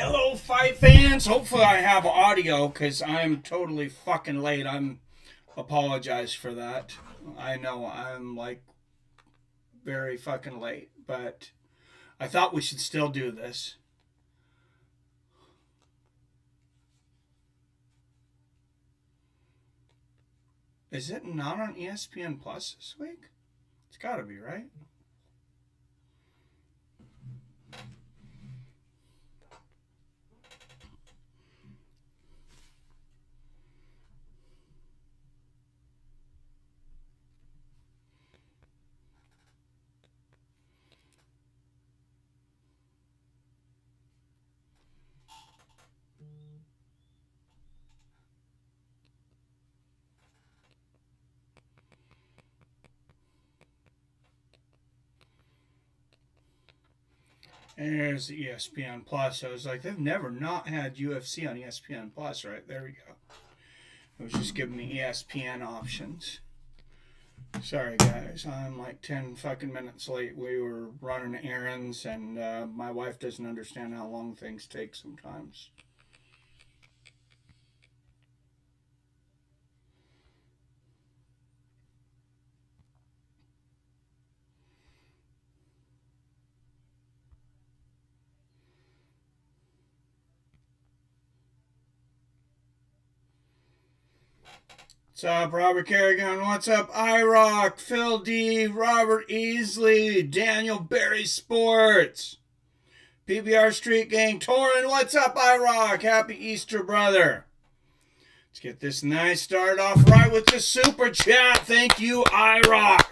Hello, fight fans. Hopefully I have audio because I'm totally fucking late. Apologize for that. I know I'm like very fucking late, but I thought we should still do this. Is it not on ESPN Plus this week? It's gotta be, right? And there's the ESPN Plus. I was like, they've never not had UFC on ESPN Plus, right? There we go. It was just giving me ESPN options. Sorry, guys. I'm like 10 fucking minutes late. We were running errands, and my wife doesn't understand how long things take sometimes. What's up, Robert Kerrigan? What's up, iRock, Phil D, Robert Easley, Daniel Berry Sports, PBR Street Gang, Torin. What's up, iRock? Happy Easter, brother. Let's get this nice start off right with the super chat. Thank you, iRock.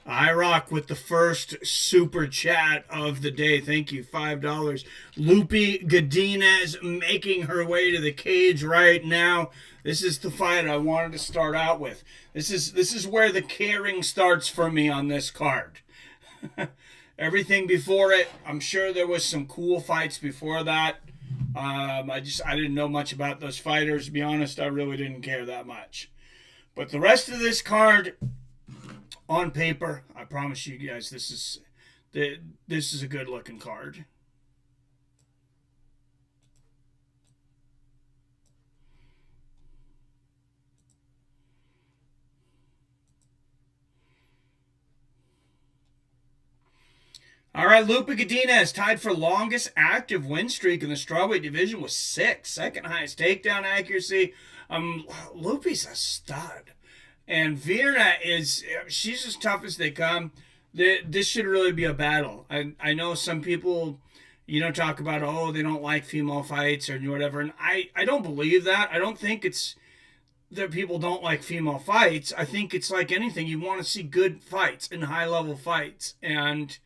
iRock with the first super chat of the day. Thank you, $5. Lupe Godinez making her way to the cage right now. This is the fight I wanted to start out with. This is where the caring starts for me on this card. Everything before it, I'm sure there was some cool fights before that. I didn't know much about those fighters. To be honest, I really didn't care that much. But the rest of this card, on paper, I promise you guys, this is a good looking card. All right, Lupe Godinez tied for longest active win streak in the strawweight division with 6. Second highest takedown accuracy. Lupe's a stud. And Verna she's as tough as they come. This should really be a battle. I know some people, talk about, oh, they don't like female fights or whatever. And I don't believe that. I don't think it's that people don't like female fights. I think it's like anything. You want to see good fights and high-level fights. And,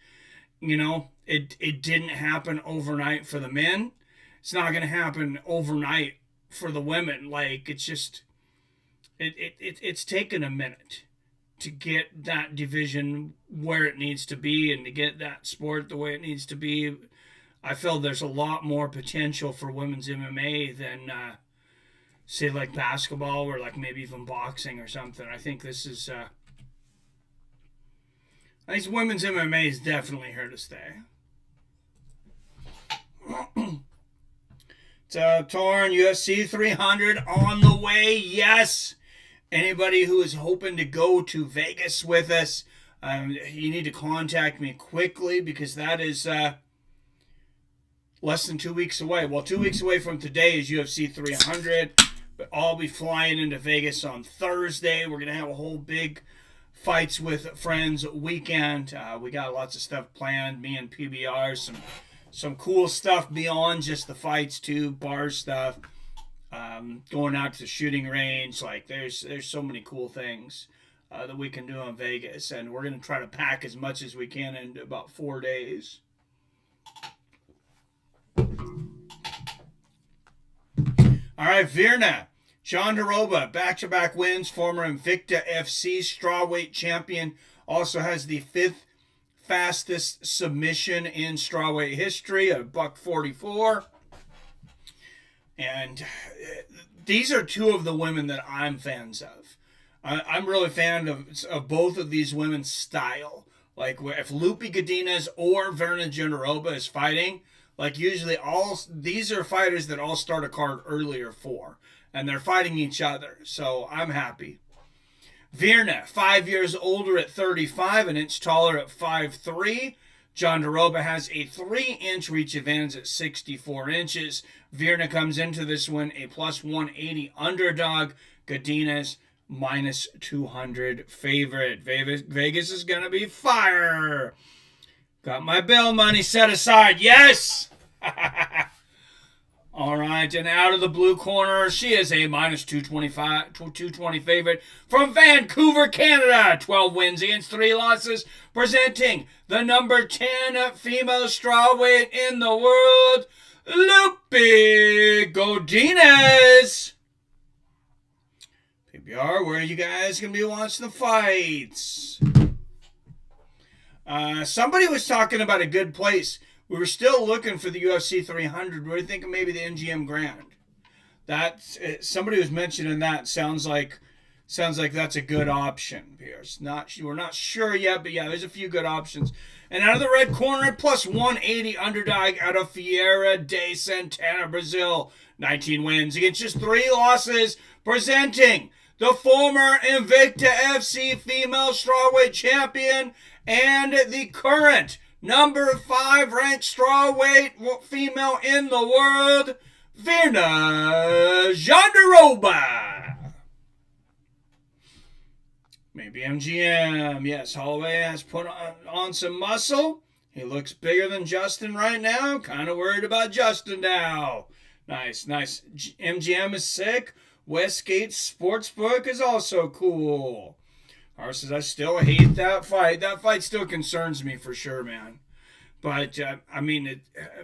it didn't happen overnight for the men. It's not going to happen overnight for the women. Like, it's just... It's taken a minute to get that division where it needs to be and to get that sport the way it needs to be. I feel there's a lot more potential for women's MMA than, say, like basketball or like maybe even boxing or something. I think this is... I think women's MMA is definitely here to stay. Torn, UFC 300 on the way. Yes! Anybody who is hoping to go to Vegas with us, you need to contact me quickly because that is less than 2 weeks away. Well, 2 weeks away from today is UFC 300, but I'll be flying into Vegas on Thursday. We're going to have a whole big Fights with Friends weekend. We got lots of stuff planned, me and PBR, some cool stuff beyond just the fights too, bar stuff. Going out to the shooting range, like there's so many cool things that we can do in Vegas, and we're gonna try to pack as much as we can into about 4 days. All right, Verna, Jandiroba, back-to-back wins, former Invicta FC strawweight champion, also has the 5th fastest submission in strawweight history, a $144. And these are two of the women that I'm fans of. I'm really a fan of both of these women's style. Like if Lupe Godinez or Verna Jandiroba is fighting, like usually all these are fighters that all start a card earlier for, and they're fighting each other. So I'm happy. Verna, 5 years older at 35, an inch taller at 5'3". Jandiroba has a 3-inch reach advantage at 64 inches. Verna comes into this one a plus 180 underdog. Godinez minus 200 favorite. Vegas is going to be fire. Got my bail money set aside. Yes! All right, and out of the blue corner, she is a minus 220 favorite from Vancouver, Canada. 12 wins against 3 losses, presenting the number 10 female strawweight in the world, Lupe Godinez. PBR, where are you guys going to be watching the fights? Somebody was talking about a good place. We were still looking for the UFC 300. We were thinking maybe the MGM Grand. Somebody was mentioning that. Sounds like that's a good option, Pierce. We're not sure yet, but yeah, there's a few good options. And out of the red corner, plus 180 underdog out of Feira de Santana, Brazil. 19 wins against just 3 losses, presenting the former Invicta FC female strawweight champion and the current number 5 ranked strawweight female in the world, Verna Jandiroba. Maybe MGM. Yes, Holloway has put on some muscle. He looks bigger than Justin right now. Kind of worried about Justin now. Nice. MGM is sick. Westgate Sportsbook is also cool. R says, I still hate that fight. That fight still concerns me for sure, man. But,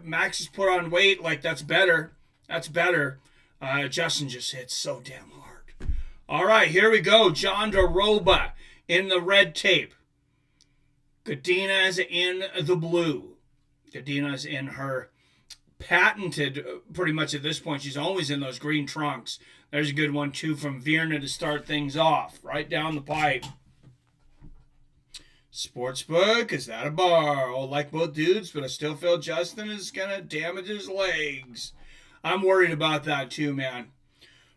Max has put on weight. Like, that's better. Justin just hits so damn hard. All right, here we go. Jandiroba in the red tape. Godinez in the blue. Godinez in her patented, pretty much at this point, she's always in those green trunks. There's a good one, too, from Verna to start things off. Right down the pipe. Sportsbook, is that a bar? Oh, like both dudes, but I still feel Justin is going to damage his legs. I'm worried about that, too, man.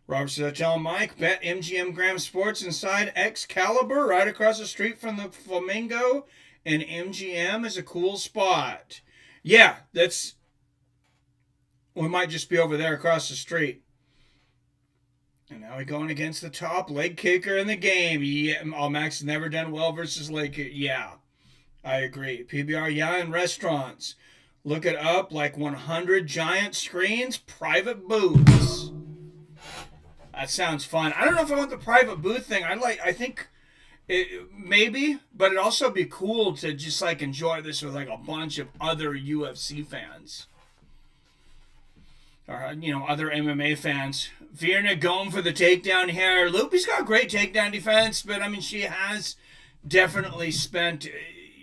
Robert says, I tell Mike, bet MGM Graham Sports inside Excalibur, right across the street from the Flamingo, and MGM is a cool spot. Yeah, we might just be over there across the street. And now we're going against the top leg kicker in the game. Yeah, Max has never done well versus leg kicker. Yeah, I agree. PBR, yeah, in restaurants. Look it up, like 100 giant screens, private booths. That sounds fun. I don't know if I want the private booth thing. I think maybe, but it'd also be cool to just like enjoy this with like a bunch of other UFC fans. Or, other MMA fans. Verna going for the takedown here. Lupe's got great takedown defense, but, she has definitely spent,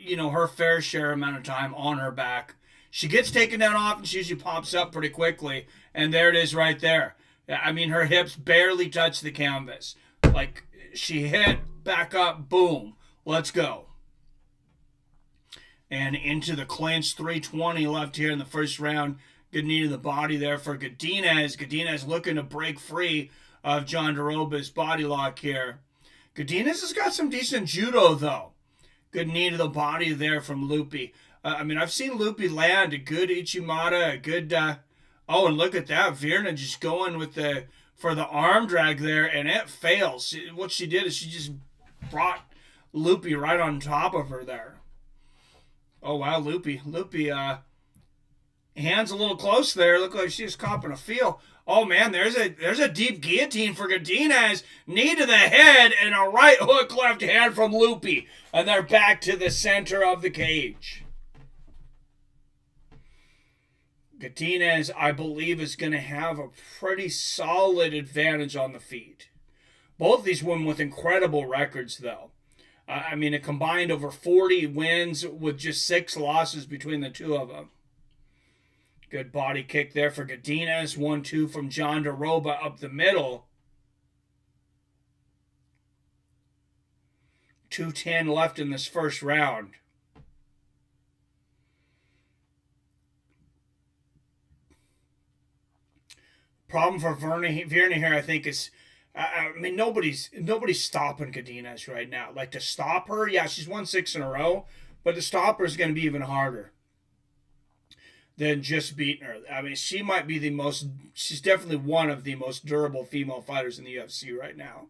her fair share amount of time on her back. She gets taken down off, and she usually pops up pretty quickly, and there it is right there. Her hips barely touch the canvas. Like, she hit, back up, boom, let's go. And into the clinch, 320 left here in the first round. Good knee to the body there for Godinez. Godinez looking to break free of Jandiroba's body lock here. Godinez has got some decent judo, though. Good knee to the body there from Lupe. I've seen Lupe land a good Ichimata, a good... and look at that. Verna just going for the arm drag there, and it fails. What she did is she just brought Lupe right on top of her there. Oh, wow, Lupe, hands a little close there. Look like she's copping a feel. Oh, man, there's a deep guillotine for Godinez. Knee to the head and a right hook left hand from Lupe. And they're back to the center of the cage. Godinez, I believe, is going to have a pretty solid advantage on the feet. Both these women with incredible records, though. A combined over 40 wins with just 6 losses between the two of them. Good body kick there for Godinez. 1-2 from Jandiroba up the middle. 2:10 left in this first round. Problem for Verna here, I think, is I mean, nobody's stopping Godinez right now. Like, to stop her, yeah, she's won 6 in a row, but to stop her is going to be even harder than just beating her. I mean, she might be she's definitely one of the most durable female fighters in the UFC right now.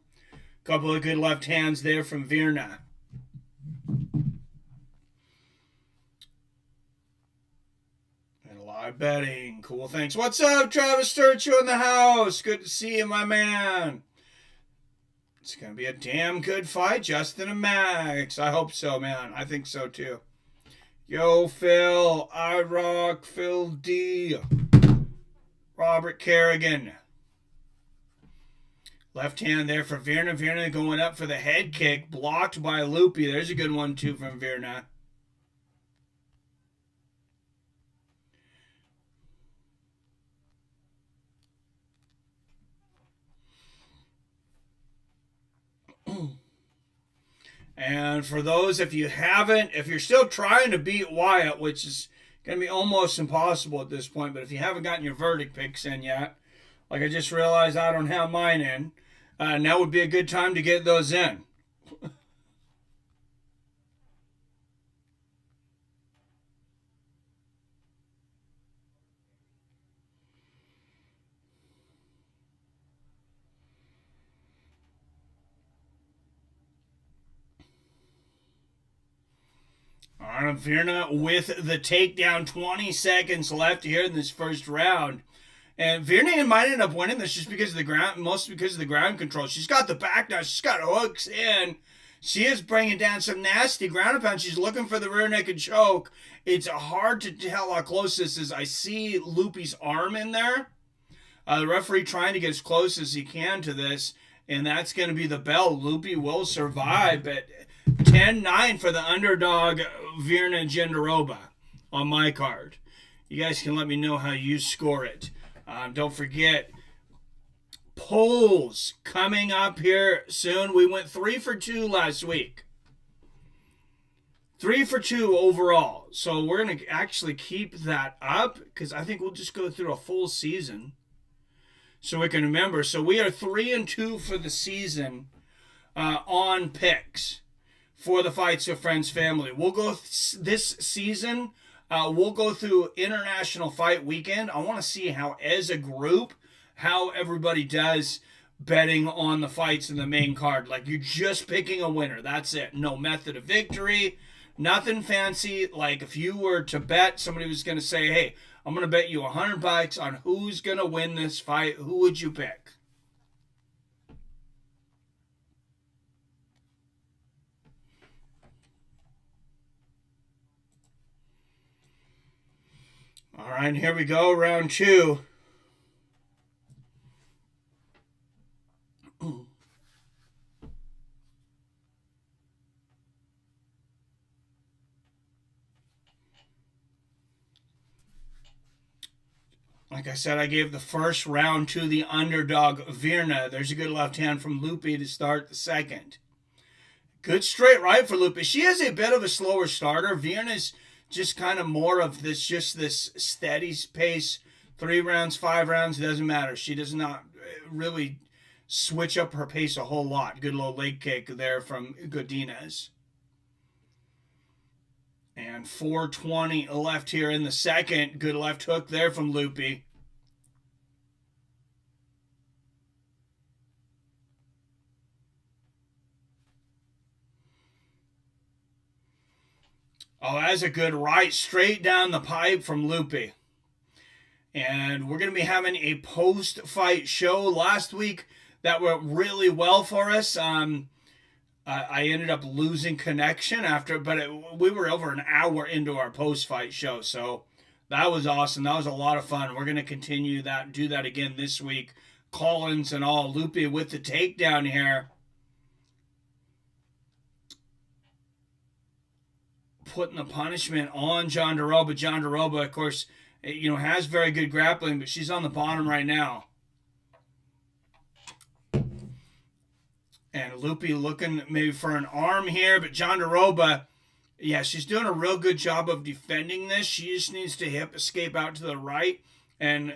Couple of good left hands there from Verna. And live betting. Cool, thanks. What's up, Travis Sturcho in the house? Good to see you, my man. It's going to be a damn good fight, Justin and Max. I hope so, man. I think so, too. Yo, Phil. iRock. Phil D. Robert Kerrigan. Left hand there for Verna. Verna going up for the head kick. Blocked by Luque. There's a good one, too, from Verna. And for those, if you're still trying to beat Wyatt, which is going to be almost impossible at this point, but if you haven't gotten your verdict picks in yet, like I just realized I don't have mine in, now would be a good time to get those in. Verna with the takedown, 20 seconds left here in this first round. And Verna might end up winning this just because of the ground, mostly because of the ground control. She's got the back now. She's got hooks in. She is bringing down some nasty ground and pound. She's looking for the rear naked choke. It's hard to tell how close this is. I see Lupe's arm in there. The referee trying to get as close as he can to this, and that's going to be the bell. Luque will survive, but 10-9 for the underdog Verna Jandiroba on my card. You guys can let me know how you score it. Don't forget, polls coming up here soon. We went 3 for 2 last week. 3 for 2 overall. So we're going to actually keep that up because I think we'll just go through a full season so we can remember. So we are 3 and 2 for the season on picks for the Fights of Friends family. We'll go this season. We'll go through International Fight Weekend. I want to see how, as a group, how everybody does betting on the fights in the main card. Like, you're just picking a winner. That's it. No method of victory. Nothing fancy. Like, if you were to bet, somebody was going to say, hey, I'm going to bet you $100 on who's going to win this fight. Who would you pick? All right, here we go, round 2. Like I said, I gave the first round to the underdog Verna. There's a good left hand from Luque to start the second. Good straight right for Luque. She has a bit of a slower starter. Verna's just kind of more of this steady pace. 3 rounds, 5 rounds, doesn't matter. She does not really switch up her pace a whole lot. Good low leg kick there from Godinez. And 4:20 left here in the second. Good left hook there from Luque. Oh, that's a good right straight down the pipe from Luque. And we're going to be having a post-fight show. Last week, that went really well for us. I ended up losing connection after, but we were over an hour into our post-fight show, so that was awesome. That was a lot of fun. We're going to continue that, do that again this week. Collins and all. Luque with the takedown here. Putting the punishment on Jandiroba. Jandiroba, of course, has very good grappling, but she's on the bottom right now. And Lupe looking maybe for an arm here, but Jandiroba, yeah, she's doing a real good job of defending this. She just needs to hip escape out to the right, and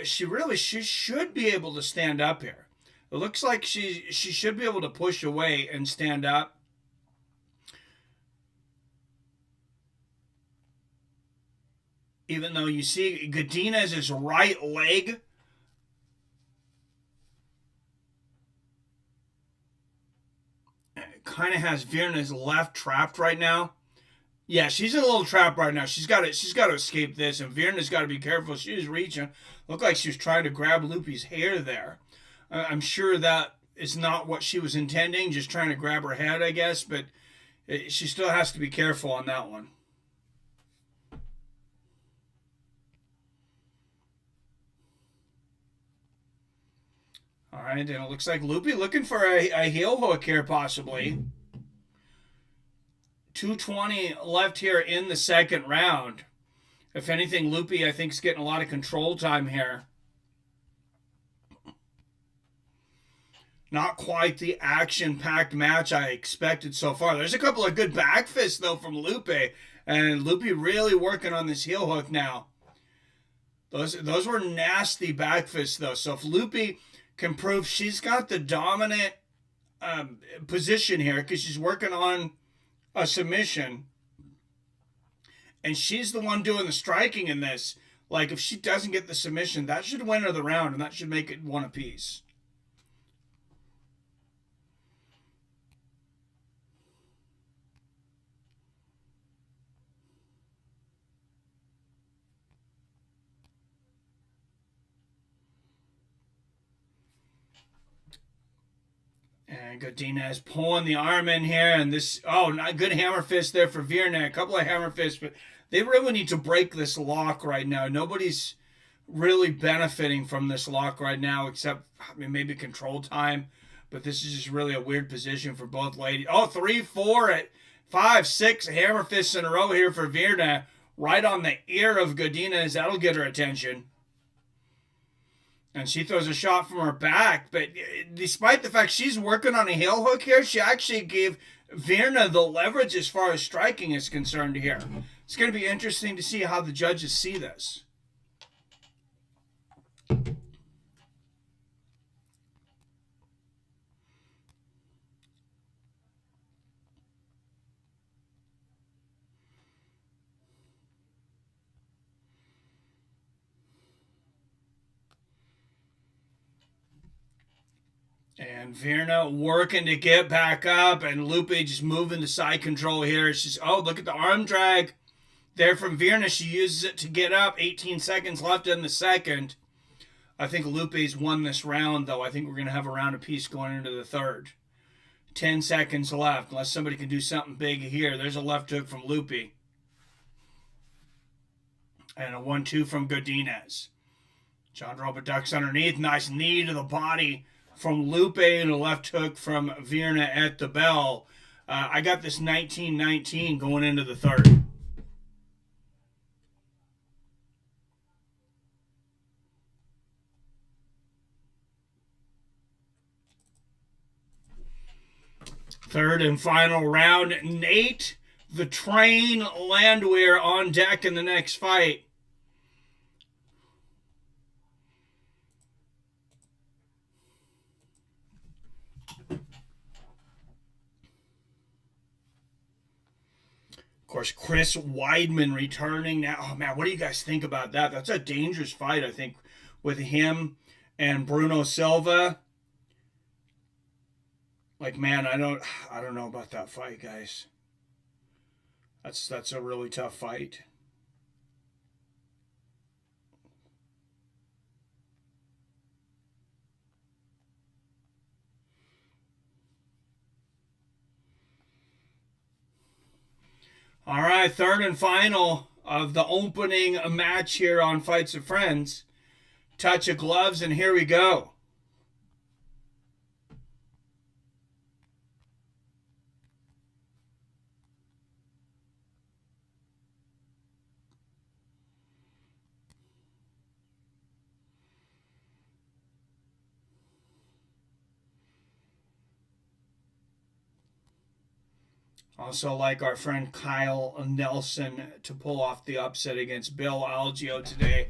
she should be able to stand up here. It looks like she should be able to push away and stand up. Even though you see Godinez's right leg kind of has Verna's left trapped right now. Yeah, she's in a little trap right now. She's got to escape this, and Verna's got to be careful. She was reaching. Looked like she was trying to grab Lupe's hair there. I'm sure that is not what she was intending, just trying to grab her head, I guess, but she still has to be careful on that one. All right, and it looks like Lupe looking for a heel hook here, possibly. 2:20 left here in the second round. If anything, Lupe, I think, is getting a lot of control time here. Not quite the action-packed match I expected so far. There's a couple of good back fists, though, from Lupe. And Lupe really working on this heel hook now. Those were nasty back fists, though. So if Lupe can prove she's got the dominant position here, because she's working on a submission, and she's the one doing the striking in this. Like, if she doesn't get the submission, that should win her the round, and that should make it one apiece. And Godinez pulling the arm in here, and this, not good hammer fist there for Verna. A couple of hammer fists, but they really need to break this lock right now. Nobody's really benefiting from this lock right now, except, maybe control time. But this is just really a weird position for both ladies. 3, 4, at 5, 6 hammer fists in a row here for Verna. Right on the ear of Godinez. That'll get her attention. And she throws a shot from her back. But despite the fact she's working on a heel hook here, she actually gave Verna the leverage as far as striking is concerned here. It's going to be interesting to see how the judges see this. And Verna working to get back up, and Lupe just moving the side control here. She's, look at the arm drag there from Verna. She uses it to get up. 18 seconds left in the second. I think Lupe's won this round, though. I think we're going to have a round apiece going into the third. 10 seconds left, unless somebody can do something big here. There's a left hook from Lupe. And a 1-2 from Godinez. Jandiroba ducks underneath. Nice knee to the body from Lupe, and a left hook from Verna at the bell. I got this 19-19 going into the third. Third and final round. Nate the Train Landwehr on deck in the next fight. Of course, Chris Weidman returning now. Oh, man, what do you guys think about that? That's a dangerous fight, I think, with him and Bruno SIlva. Like, man, I don't know about that fight, guys. That's a really tough fight. All right, third and final of the opening match here on Fights of Friends. Touch of gloves, and here we go. Also like our friend Kyle Nelson to pull off the upset against Bill Algeo today.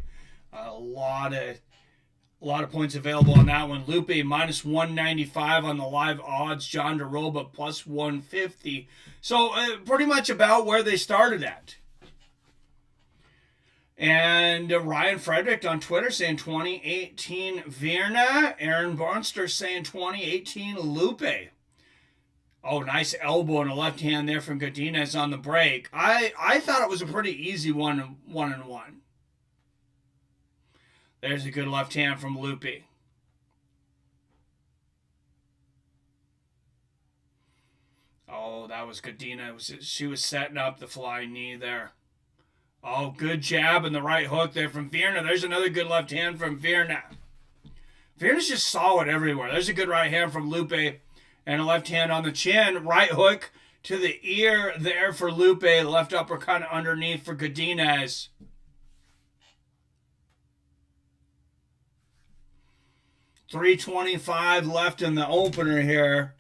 A lot of points available on that one. Luque minus 195 on the live odds. John DeRoba plus 150. So pretty much about where they started at. And Ryan Frederick on Twitter saying 2018 Verna. Aaron Bonster saying 2018 Luque. Oh, nice elbow and a left hand there from Godinez on the break. I thought it was a pretty easy one and one. There's a good left hand from Luque. Oh, that was Godinez. She was setting up the flying knee there. Oh, good jab and the right hook there from Verna. There's another good left hand from Verna. Verna's just solid everywhere. There's a good right hand from Luque. And a left hand on the chin. Right hook to the ear there for Luque. Left uppercut underneath for Godinez. $3.25 left in the opener here.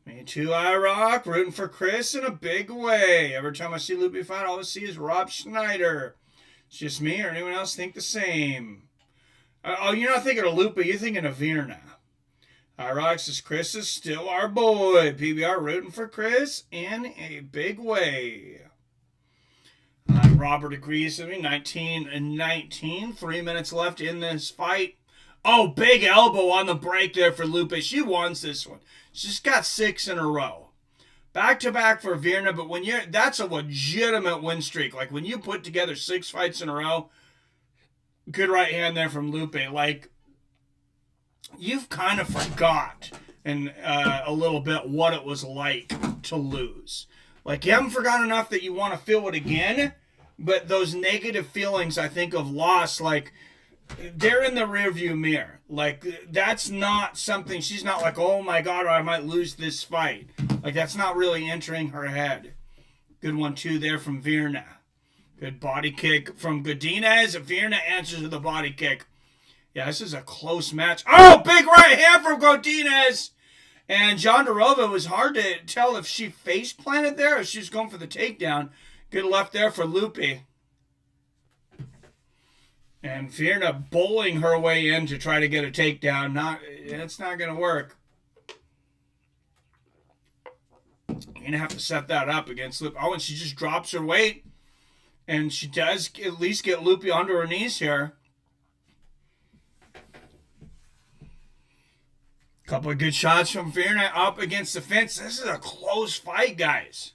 Me too, I rock. Rooting for Chris in a big way. Every time I see Luque fight, all I see is Rob Schneider. It's just me or anyone else think the same. Oh, you're not thinking of Luque. You're thinking of Verna. Rock says Chris is still our boy. PBR rooting for Chris in a big way. Robert agrees with me. 19-19. 3 minutes left in this fight. Oh, big elbow on the break there for Luque. She wants this one. She's got 6 in a row. Back to back for Verna, but that's a legitimate win streak. Like when you put together 6 fights in a row, good right hand there from Luque. Like you've kind of forgot a little bit what it was like to lose. Like you haven't forgotten enough that you want to feel it again, but those negative feelings I think of loss, like they're in the rearview mirror. Like that's not something, she's not like, oh my God, I might lose this fight. Like that's not really entering her head. Good one too there from Verna. Good body kick from Godinez. Verna answers with a body kick. Yeah, this is a close match. Oh, big right hand from Godinez. And John DeRoba, was hard to tell if she face planted there or if she was going for the takedown. Good left there for Luque. And Verna bowling her way in to try to get a takedown. It's not going to work. You're going to have to set that up against Luque. Oh, and she just drops her weight. And she does at least get Luque onto her knees here. Couple of good shots from Verna up against the fence. This is a close fight, guys.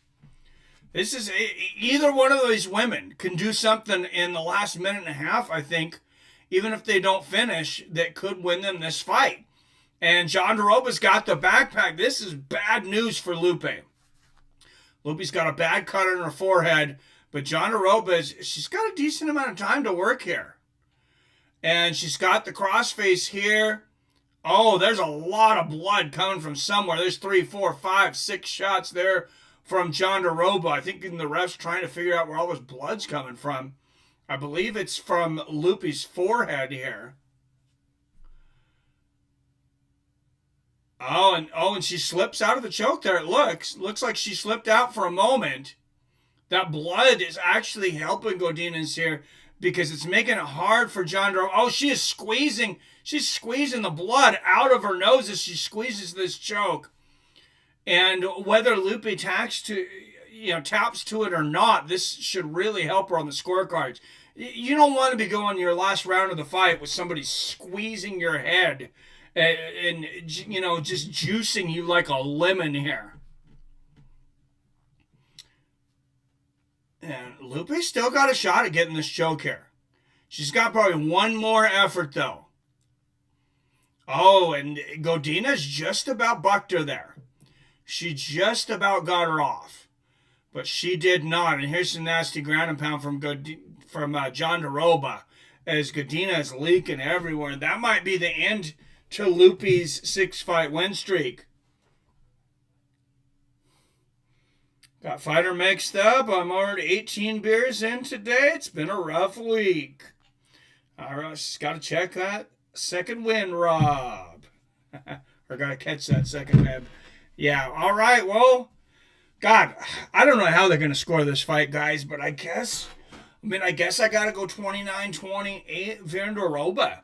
This is either one of these women can do something in the last minute and a half, I think, even if they don't finish, that could win them this fight. And John DeRoba's got the backpack. This is bad news for Luque. Lupe's got a bad cut on her forehead, but John DeRoba, she's got a decent amount of time to work here. And she's got the crossface here. Oh, there's a lot of blood coming from somewhere. There's 3, 4, 5, 6 shots there from John DeRoba. I think the ref's trying to figure out where all this blood's coming from. I believe it's from Lupe's forehead here. Oh, and she slips out of the choke there. It looks like she slipped out for a moment. That blood is actually helping Godinez here because it's making it hard for John DeRoba. Oh, she is squeezing. She's squeezing the blood out of her nose as she squeezes this choke. And whether Luque taps to it or not, this should really help her on the scorecards. You don't want to be going your last round of the fight with somebody squeezing your head and just juicing you like a lemon here. And Lupe still got a shot at getting this choke here. She's got probably one more effort, though. Oh, and Godinez just about bucked her there. She just about got her off. But she did not. And here's some nasty ground and pound from John DeRoba as Godinez leaking everywhere. That might be the end to Lupe's 6-fight win streak. Got fighter mixed up. I'm already 18 beers in today. It's been a rough week. All right, just got to check that second win, Rob. Or got to catch that second win. Yeah, all right, well, God, I don't know how they're going to score this fight, guys, but I guess I got to go 29-28 Verna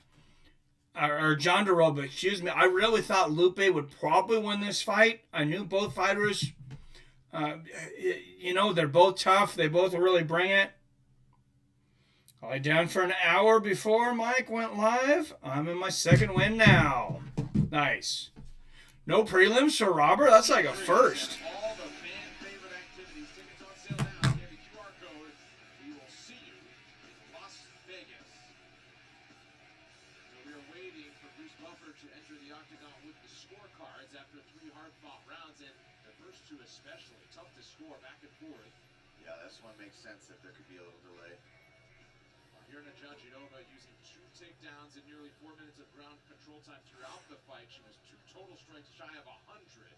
or John Doroba, excuse me. I really thought Luque would probably win this fight. I knew both fighters, they're both tough. They both really bring it. I lay down for an hour before Mike went live. I'm in my second win now. Nice. No prelims for Robert? That's like a first. Yeah, this one makes sense if there could be a little delay. Here in Janjinova using 2 takedowns in nearly 4 minutes of ground control time throughout the fight. She was 2 total strikes shy of 100.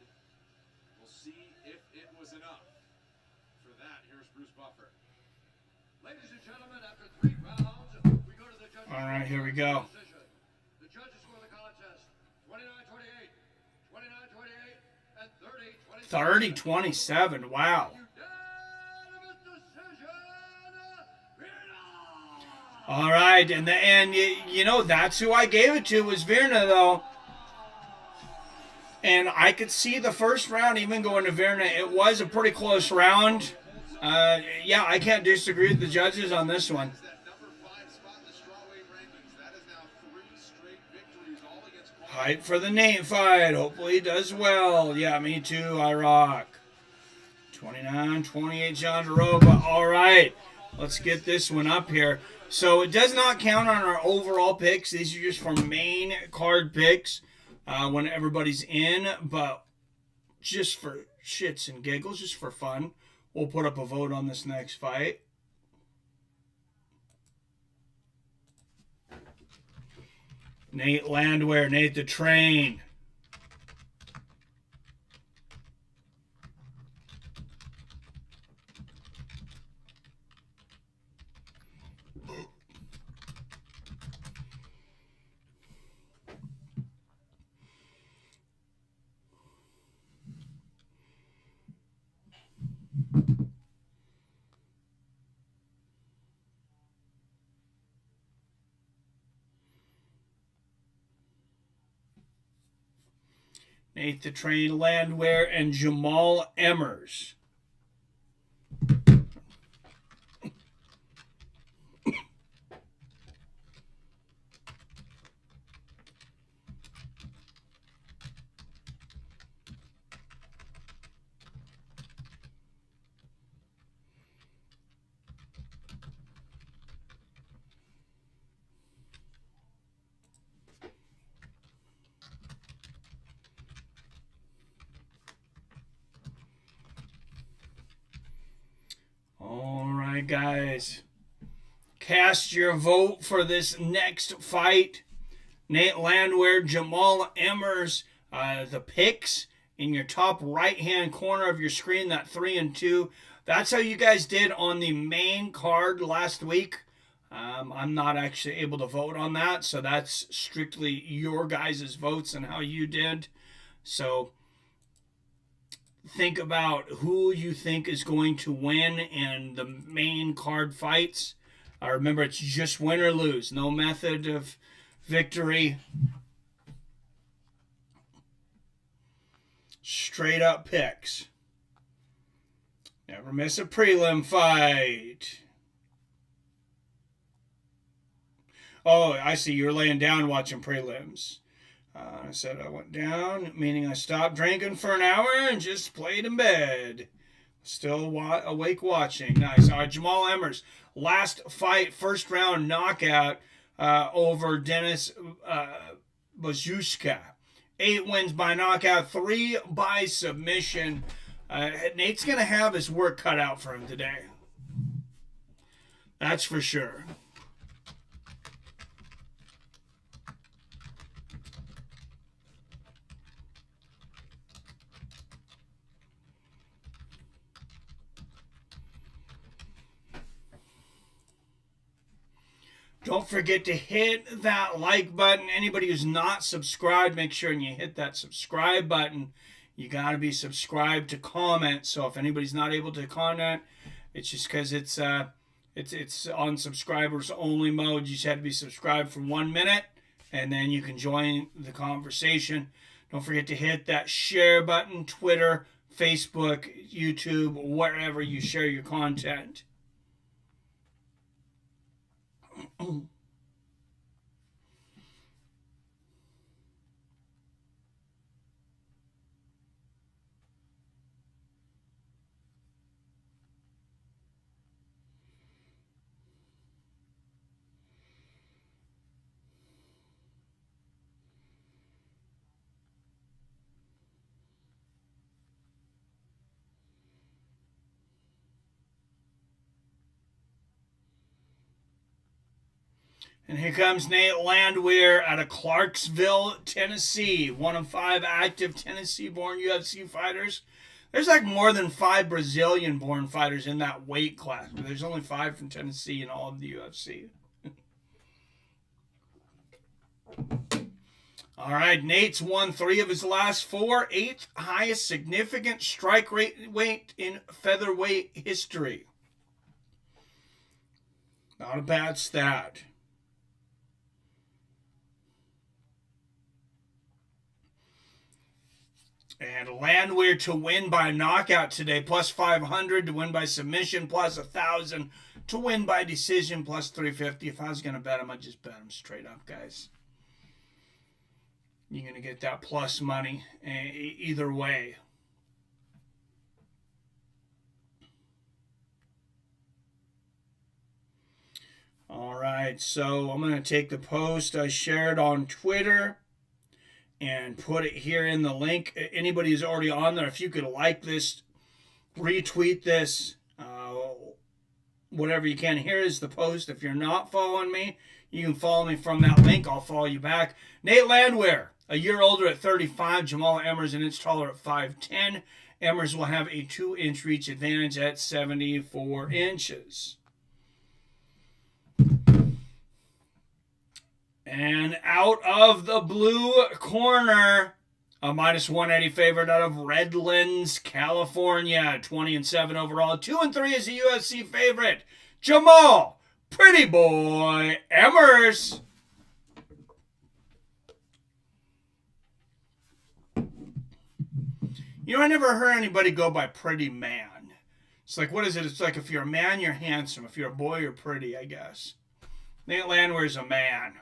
We'll see if it was enough. For that, here's Bruce Buffer. Ladies and gentlemen, after 3 rounds, we go to the judges. All right, here we go. The judges score the contest 29-28, 29-28, and 30-27. 30-27. Wow. All right, and that's who I gave it to was Verna, though. And I could see the first round even going to Verna. It was a pretty close round. Yeah, I can't disagree with the judges on this one. Hype for the Nate fight. Hopefully he does well. Yeah, me too. I rock. 29-28 John Doroba. All right, let's get this one up here. So it does not count on our overall picks. These are just for main card picks when everybody's in. But just for shits and giggles, just for fun, we'll put up a vote on this next fight. Nate Landwehr, Nate the Train. Nate the Train Landwehr and Jamall Emmers. Guys, cast your vote for this next fight. Nate Landwehr, Jamall Emmers. The picks in your top right-hand corner of your screen, that 3 and 2. That's how you guys did on the main card last week. I'm not actually able to vote on that, so that's strictly your guys' votes and how you did. So think about who you think is going to win in the main card fights. Remember, it's just win or lose. No method of victory. Straight up picks. Never miss a prelim fight. Oh, I see. You're laying down watching prelims. I said I went down, meaning I stopped drinking for an hour and just played in bed. Still awake watching. Nice. All right, Jamall Emmers. Last fight, first round knockout over Denis Buzukja. 8 wins by knockout, 3 by submission. Nate's going to have his work cut out for him today. That's for sure. Don't forget to hit that like button. Anybody who's not subscribed, make sure and you hit that subscribe button. You got to be subscribed to comment. So if anybody's not able to comment, it's just because it's on subscribers only mode. You just have to be subscribed for 1 minute, and then you can join the conversation. Don't forget to hit that share button, Twitter, Facebook, YouTube, wherever you share your content. And here comes Nate Landwehr out of Clarksville, Tennessee. 1 of 5 active Tennessee-born UFC fighters. There's like more than 5 Brazilian-born fighters in that weight class, but there's only 5 from Tennessee in all of the UFC. All right, Nate's won 3 of his last 4, 8th highest significant strike weight in featherweight history. Not a bad stat. And Landwehr to win by knockout today, plus 500 to win by submission, plus 1,000 to win by decision, plus 350. If I was going to bet him, I'd just bet him straight up, guys. You're going to get that plus money either way. All right, so I'm going to take the post I shared on Twitter and put it here in the link. Anybody who's already on there, if you could like this, retweet this, whatever you can. Here is the post. If you're not following me, you can follow me from that link. I'll follow you back. Nate Landwehr, a year older at 35. Jamall Emmers, an inch taller at 5'10". Emmers will have a 2-inch reach advantage at 74 inches. And out of the blue corner, a minus 180 favorite out of Redlands, California. 20-7 overall. 2-3 is a UFC favorite. Jamall, Pretty Boy Emmers. You know, I never heard anybody go by Pretty Man. It's like, what is it? It's like if you're a man, you're handsome. If you're a boy, you're pretty, I guess. Nate Landwehr's a man.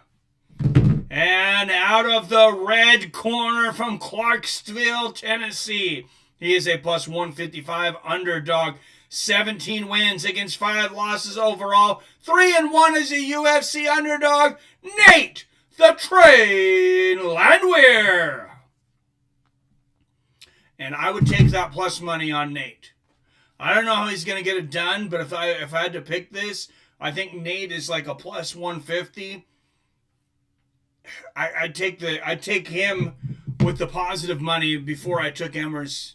And out of the red corner from Clarksville, Tennessee, he is a plus 155 underdog. 17 wins against 5 losses overall. 3-1 as a UFC underdog. Nate the Train Landwehr. And I would take that plus money on Nate. I don't know how he's going to get it done, but if I had to pick this, I think Nate is like a plus 150. I'd take him with the positive money before I took Emmers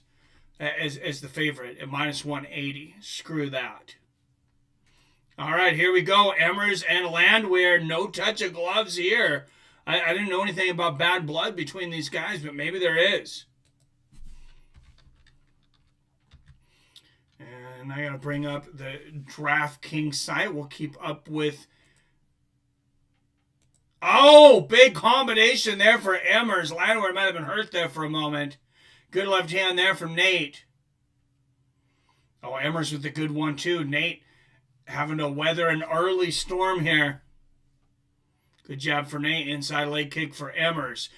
as the favorite at minus 180. Screw that. All right, here we go. Emmers and Landwehr, no touch of gloves here. I didn't know anything about bad blood between these guys, but maybe there is. And I got to bring up the DraftKings site. We'll keep up with... Oh, big combination there for Emmers. Landwehr might have been hurt there for a moment. Good left hand there from Nate. Oh, Emmers with a good one too. Nate having to weather an early storm here. Good job for Nate. Inside leg kick for Emmers.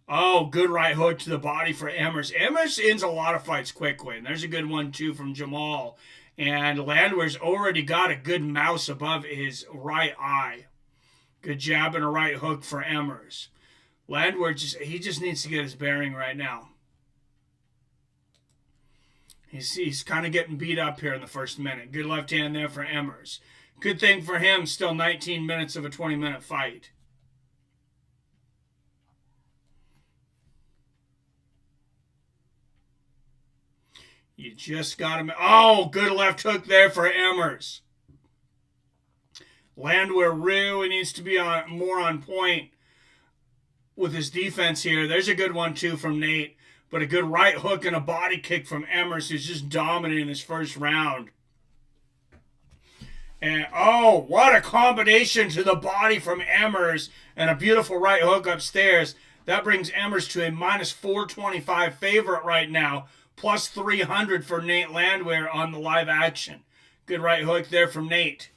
Oh, good right hook to the body for Emmers. Emmers ends a lot of fights quickly. And there's a good one too from Jamall. And Landwehr's already got a good mouse above his right eye. Good jab and a right hook for Emmers. Landwehr just needs to get his bearing right now. He's kind of getting beat up here in the first minute. Good left hand there for Emmers. Good thing for him, still 19 minutes of a 20-minute fight. You just got him. Oh, good left hook there for Emmers. Landwehr really needs to be more on point with his defense here. There's a good one, too, from Nate. but a good right hook and a body kick from Emmers, who's just dominating this first round. And, oh, what a combination to the body from Emmers and a beautiful right hook upstairs. That brings Emmers to a minus 425 favorite right now, plus 300 for Nate Landwehr on the live action. Good right hook there from Nate.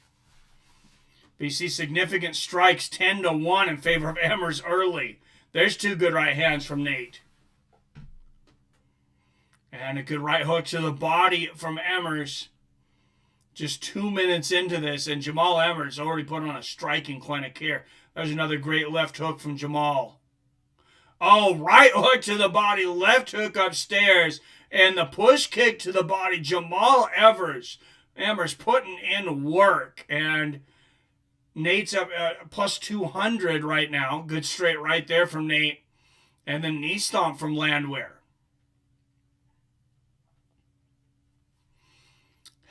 But you see significant strikes, 10-1 in favor of Emmers early. There's two good right hands from Nate. And a good right hook to the body from Emmers. Just 2 minutes into this, and Jamall Emmers already put on a striking clinic here. There's another great left hook from Jamall. Oh, right hook to the body, left hook upstairs, and the push kick to the body. Jamall Emmers putting in work, and Nate's up plus 200 right now. Good straight right there from Nate, and then knee stomp from Landwehr.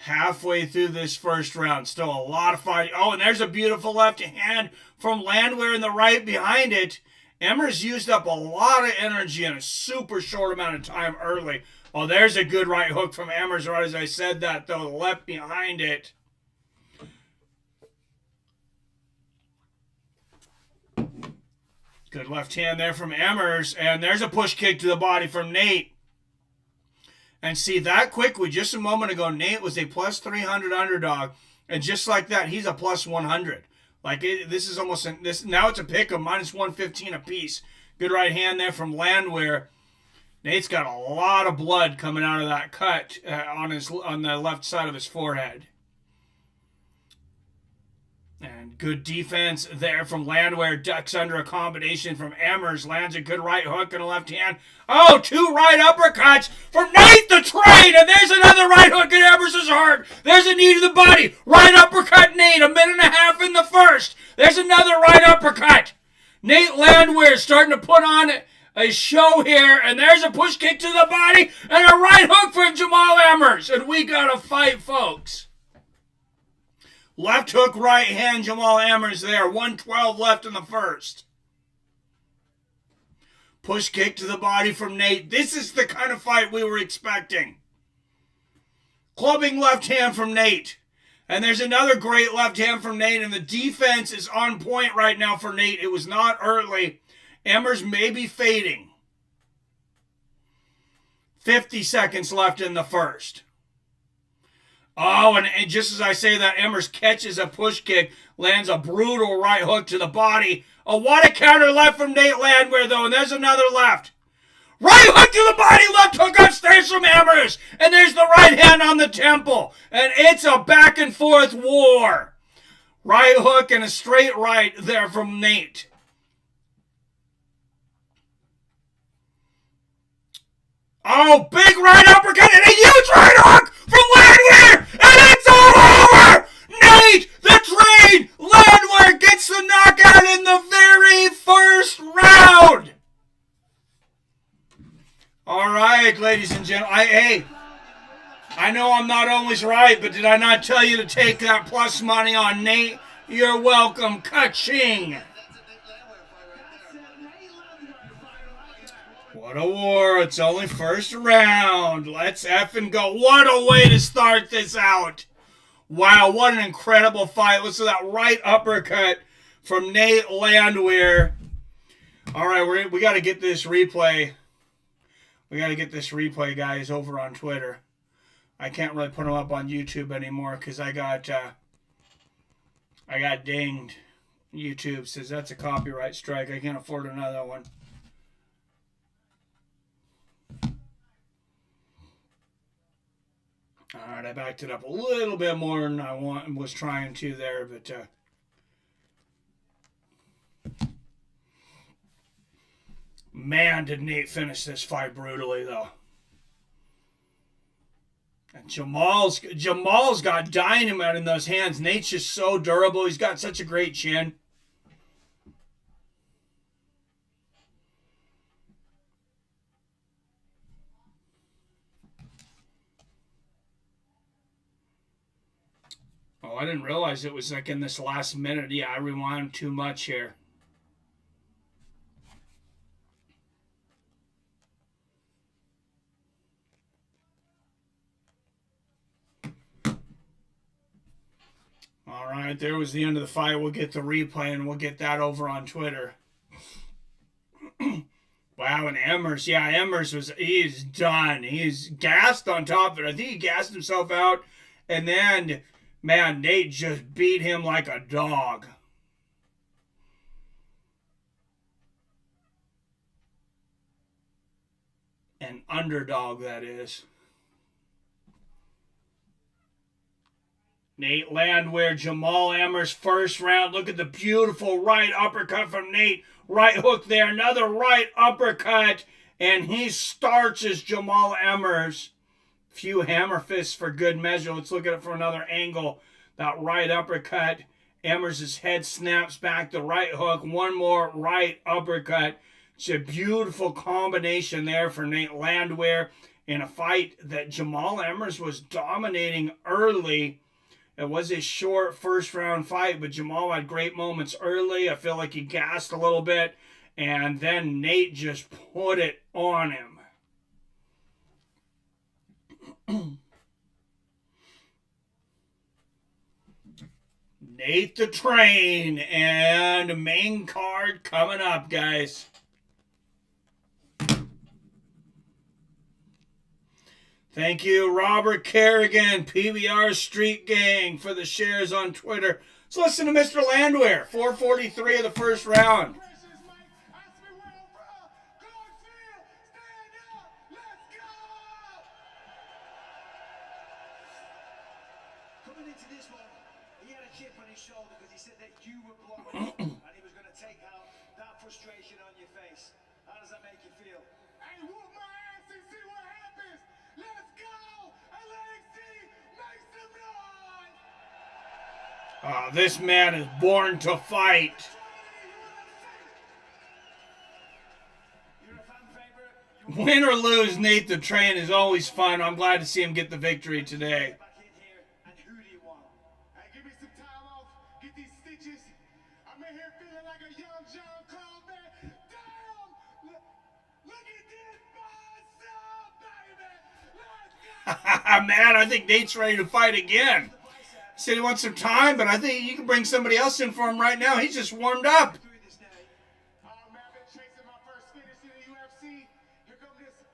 Halfway through this first round, still a lot of fighting. Oh, and there's a beautiful left hand from Landwehr in the right behind it. Emmers used up a lot of energy in a super short amount of time early. Oh, there's a good right hook from Emmers right as I said that, though. The left behind it. Good left hand there from Emmers. And there's a push kick to the body from Nate. And see, that quickly, just a moment ago, Nate was a plus 300 underdog. And just like that, he's a plus 100. Like, this is almost, now it's a pick of minus 115 apiece. Good right hand there from Landwehr. Nate's got a lot of blood coming out of that cut on the left side of his forehead. And good defense there from Landwehr. Ducks under a combination from Emmers. Lands a good right hook and a left hand. Oh, two right uppercuts from Nate the Train. And there's another right hook in Emmers' heart. There's a knee to the body. Right uppercut Nate. A minute and a half in the first. There's another right uppercut. Nate Landwehr starting to put on a show here. And there's a push kick to the body. And a right hook from Jamall Emmers. And we got a fight, folks. Left hook, right hand, Jamall Emmers there. 112 left in the first. Push kick to the body from Nate. This is the kind of fight we were expecting. Clubbing left hand from Nate. And there's another great left hand from Nate. And the defense is on point right now for Nate. It was not early. Emmers may be fading. 50 seconds left in the first. Oh, and just as I say that, Emmers catches a push kick, lands a brutal right hook to the body. Oh, what a counter left from Nate Landwehr, though, and there's another left. Right hook to the body, left hook upstairs from Emmers, and there's the right hand on the temple, and it's a back and forth war. Right hook and a straight right there from Nate. Oh, big right uppercut and a huge right hook from Landwehr, and it's all over! Nate, the Train, Landwehr gets the knockout in the very first round! All right, ladies and gentlemen, I know I'm not always right, but did I not tell you to take that plus money on Nate? You're welcome, ka-ching! What a war. It's only first round. Let's effing go. What a way to start this out. Wow, what an incredible fight. Listen to that right uppercut from Nate Landwehr. All right, we got to get this replay. We got to get this replay, guys, over on Twitter. I can't really put them up on YouTube anymore because I got dinged. YouTube says that's a copyright strike. I can't afford another one. All right, I backed it up a little bit more than I was trying to there, but man, did Nate finish this fight brutally, though. And Jamall's got dynamite in those hands. Nate's just so durable. He's got such a great chin. Oh, I didn't realize it was like in this last minute. Yeah, I rewound too much here. All right, there was the end of the fight. We'll get the replay and we'll get that over on Twitter. Wow, and Emmers, yeah, he's done. He's gassed on top of it. I think he gassed himself out. And then, man, Nate just beat him like a dog. An underdog, that is. Nate Landwehr, Jamall Emmers, first round. Look at the beautiful right uppercut from Nate. Right hook there, another right uppercut. And he starches Jamall Emmers. Few hammer fists for good measure. Let's look at it from another angle. That right uppercut. Emmers' head snaps back. The right hook. One more right uppercut. It's a beautiful combination there for Nate Landwehr in a fight that Jamall Emmers was dominating early. It was a short first round fight, but Jamall had great moments early. I feel like he gassed a little bit, and then Nate just put it on him. Nate the Train, and main card coming up, guys. Thank you, Robert Kerrigan, PBR Street Gang, for the shares on Twitter. Let's listen to Mr. Landwehr, 4:43 of the first round. Coming into this one, he had a chip on his shoulder because he said that you were blocking him and he was going to take out that frustration on your face. How does that make you feel? Hey, whoop my ass and see what happens. Let's go! LAXC, make some noise! This man is born to fight. You're a fan favorite. Win or lose, Nate the Train is always fun. I'm glad to see him get the victory today. Back in here, and who do you want? Hey, give me some time off. Get these stitches. I'm in here feeling like a young Jean-Claude, man. Damn! Look at this bicep, baby! Let's go! Man, I think Nate's ready to fight again. He said he wants some time, but I think you can bring somebody else in for him right now. He's just warmed up. Doing this now. Oh, man, I've been chasing my first finish in the UFC. Here come this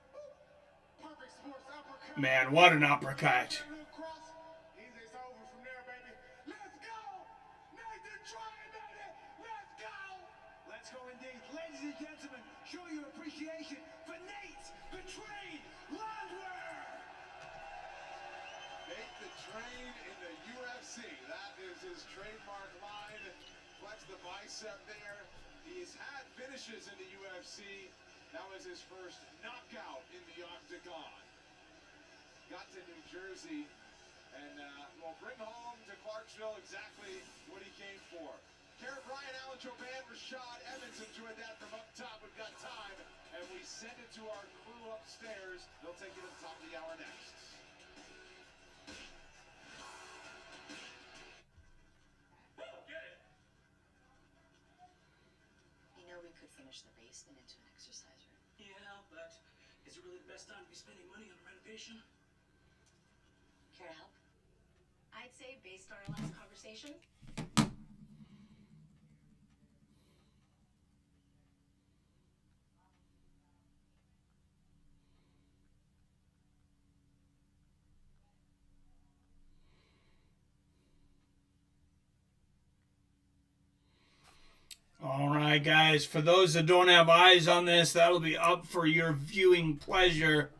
perfect sports uppercut. Man, what an uppercut. It's over from there, baby. Let's go! Nathan Train, baby! Let's go! Let's go indeed. Ladies and gentlemen, show your appreciation for Nate the Train Landwehr. Nate the Train in the UFC. That is his trademark line. Flex the bicep there. He's had finishes in the UFC. That was his first knockout in the octagon. Got to New Jersey and will bring home to Clarksville exactly what he came for. Karen Bryan, Alan Joban, Rashad Evans enjoyed that from up top. We've got time, and we send it to our crew upstairs. They'll take it to the top of the hour next. You know, we could finish the basement into an exercise room. Yeah, but is it really the best time to be spending money on a renovation? Care to help? I'd say, based on our last conversation, All right, guys. For those that don't have eyes on this, that'll be up for your viewing pleasure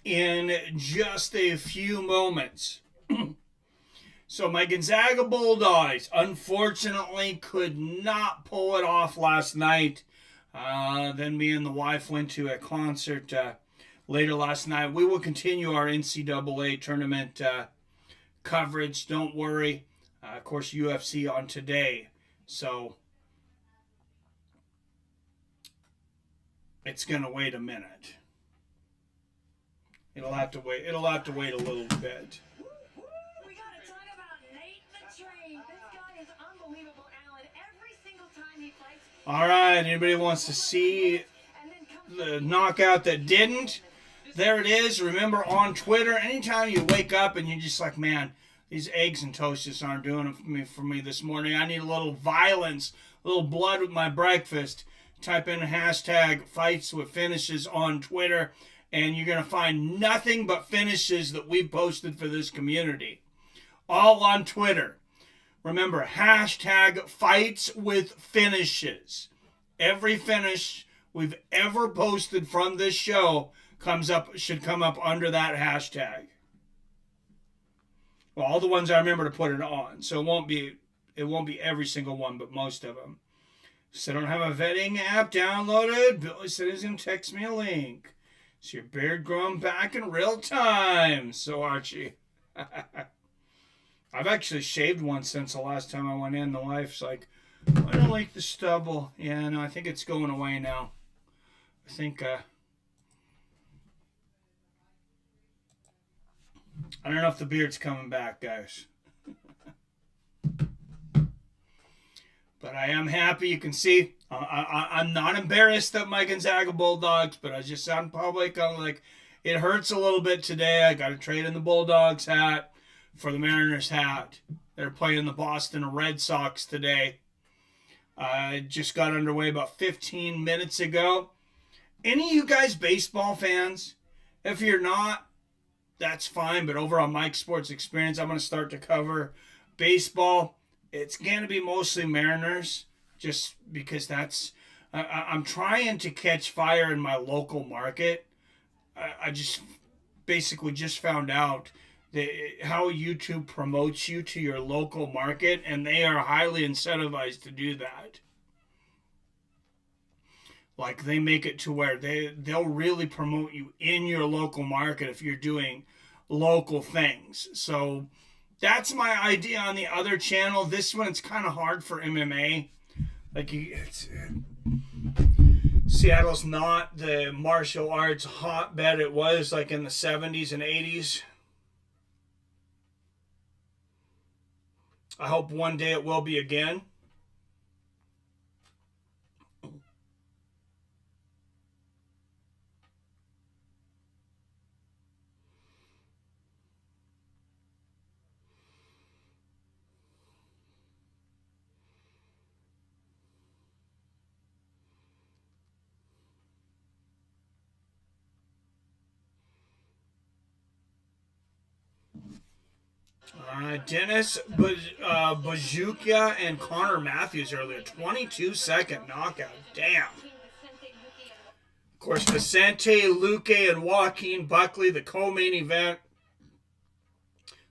in just a few moments. So my Gonzaga Bulldogs, unfortunately, could not pull it off last night. Then me and the wife went to a concert later last night. We will continue our NCAA tournament coverage. Don't worry. Of course, UFC on today. So it's gonna wait a minute. It'll have to wait. It'll have to wait a little bit. we gotta talk about Nate the Train. This guy is unbelievable, Alan. Every single time he fights. All right. Anybody wants to see the knockout that didn't? There it is. Remember, on Twitter, anytime you wake up and you're just like, man, These eggs and toast just aren't doing it for me this morning. I need a little violence, a little blood with my breakfast. Type in hashtag fights with finishes on Twitter, and you're going to find nothing but finishes that we've posted for this community. All on Twitter. Remember, hashtag fights with finishes. Every finish we've ever posted from this show should come up under that hashtag. Well, all the ones I remember to put it on. So it won't be every single one, but most of them. So I don't have a vetting app downloaded. Billy said he's going to text me a link. Is your beard growing back in real time? So Archie. I've actually shaved once since the last time I went in. The wife's like, I don't like the stubble. Yeah, no, I think it's going away now. I think, I don't know if the beard's coming back, guys. But I am happy. You can see I'm not embarrassed that my Gonzaga Bulldogs, but I just out in public. I'm like, it hurts a little bit today. I got to trade in the Bulldogs hat for the Mariners hat. They're playing the Boston Red Sox today. Just got underway about 15 minutes ago. Any of you guys baseball fans? If you're not, that's fine. But over on Mike Sports Experience, I'm going to start to cover baseball. It's going to be mostly Mariners, just because I'm trying to catch fire in my local market. I just basically just found out how YouTube promotes you to your local market, and they are highly incentivized to do that. Like, they make it to where they'll really promote you in your local market if you're doing local things. So that's my idea on the other channel. This one, it's kind of hard for MMA. Like, Seattle's not the martial arts hotbed it was like in the 70s and 80s. I hope one day it will be again. Dennis Bajuka and Connor Matthews earlier. 22-second knockout. Damn. Of course, Vicente Luque and Joaquin Buckley, the co-main event.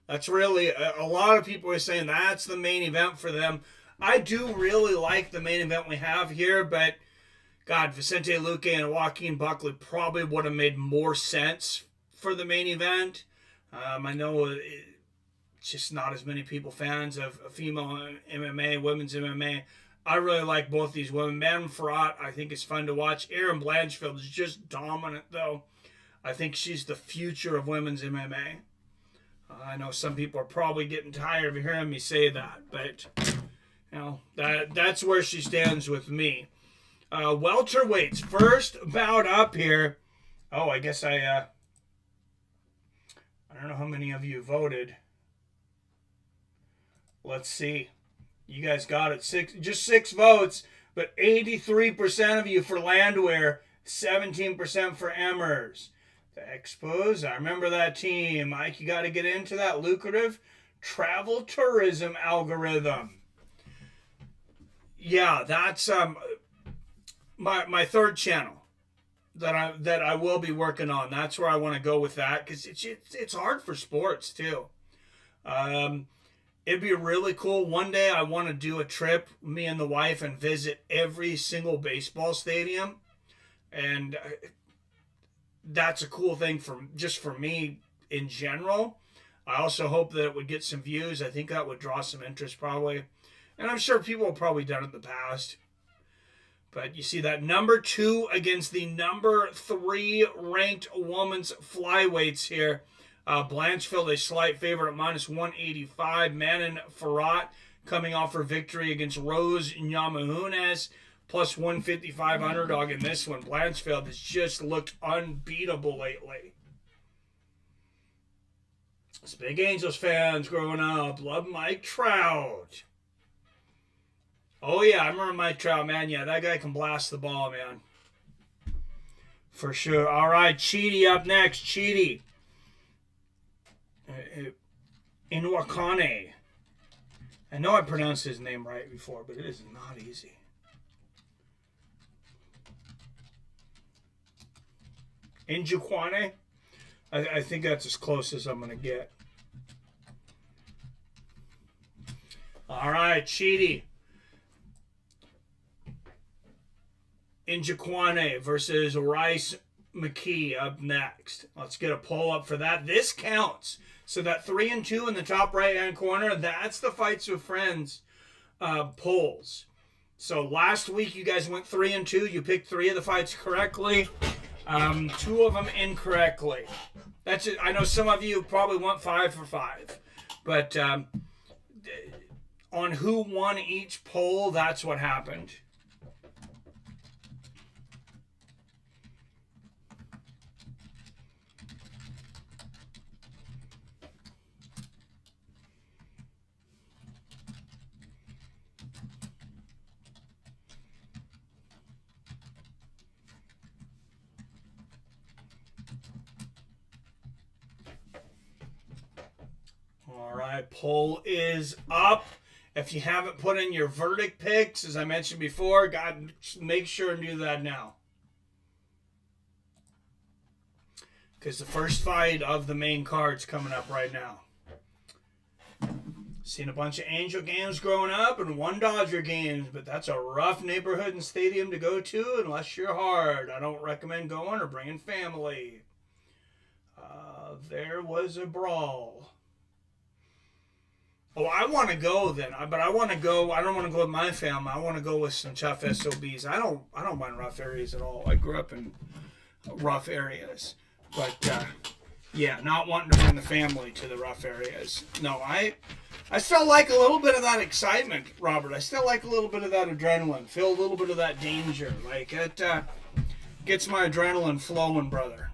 That's really, a lot of people are saying that's the main event for them. I do really like the main event we have here, but God, Vicente Luque and Joaquin Buckley probably would have made more sense for the main event. I know just not as many people fans of female MMA, women's MMA. I really like both these women. Manon Fiorot, I think, is fun to watch. Erin Blanchfield is just dominant, though. I think she's the future of women's MMA. I know some people are probably getting tired of hearing me say that, but you know that's where she stands with me. Welterweights, first bout up here. Oh, I guess I don't know how many of you voted. Let's see. You guys got it. Just 6 votes, but 83% of you for Landwehr, 17% for Emmers. The Expos, I remember that team. Mike, you got to get into that lucrative travel tourism algorithm. Yeah, that's my third channel that I will be working on. That's where I want to go with that, because it's hard for sports too. It'd be really cool. One day I want to do a trip, me and the wife, and visit every single baseball stadium. And that's a cool thing for me in general. I also hope that it would get some views. I think that would draw some interest probably. And I'm sure people have probably done it in the past. But you see that number 2 against the number 3 ranked women's flyweights here. Blanchfield a slight favorite at -185. Manon Fiorot coming off her victory against Rose Namajunas, +155 underdog in this one. Blanchfield has just looked unbeatable lately. Us big Angels fans growing up. Love Mike Trout. Oh, yeah, I remember Mike Trout, man. Yeah, that guy can blast the ball, man. For sure. All right, Chidi up next. Chidi. Inwakane. I know I pronounced his name right before, but it is not easy. Injukwane? I think that's as close as I'm going to get. All right, Chidi. Injukwane versus Rice McKee up next. Let's get a poll up for that. This counts. So that 3 and 2 in the top right-hand corner, that's the Fights with Friends polls. So last week you guys went 3 and 2. You picked 3 of the fights correctly, 2 of them incorrectly. That's it. I know some of you probably went 5 for 5, but on who won each poll, that's what happened. All right, poll is up. If you haven't put in your verdict picks, as I mentioned before, God, make sure and do that now. Because the first fight of the main card's coming up right now. Seen a bunch of Angel games growing up and 1 Dodger games, but that's a rough neighborhood and stadium to go to unless you're hard. I don't recommend going or bringing family. There was a brawl. Oh, I want to go then, but I want to go. I don't want to go with my family. I want to go with some tough SOBs. I don't mind rough areas at all. I grew up in rough areas, but yeah, not wanting to bring the family to the rough areas. No, I still like a little bit of that excitement, Robert. I still like a little bit of that adrenaline. Feel a little bit of that danger. Like it gets my adrenaline flowing, brother.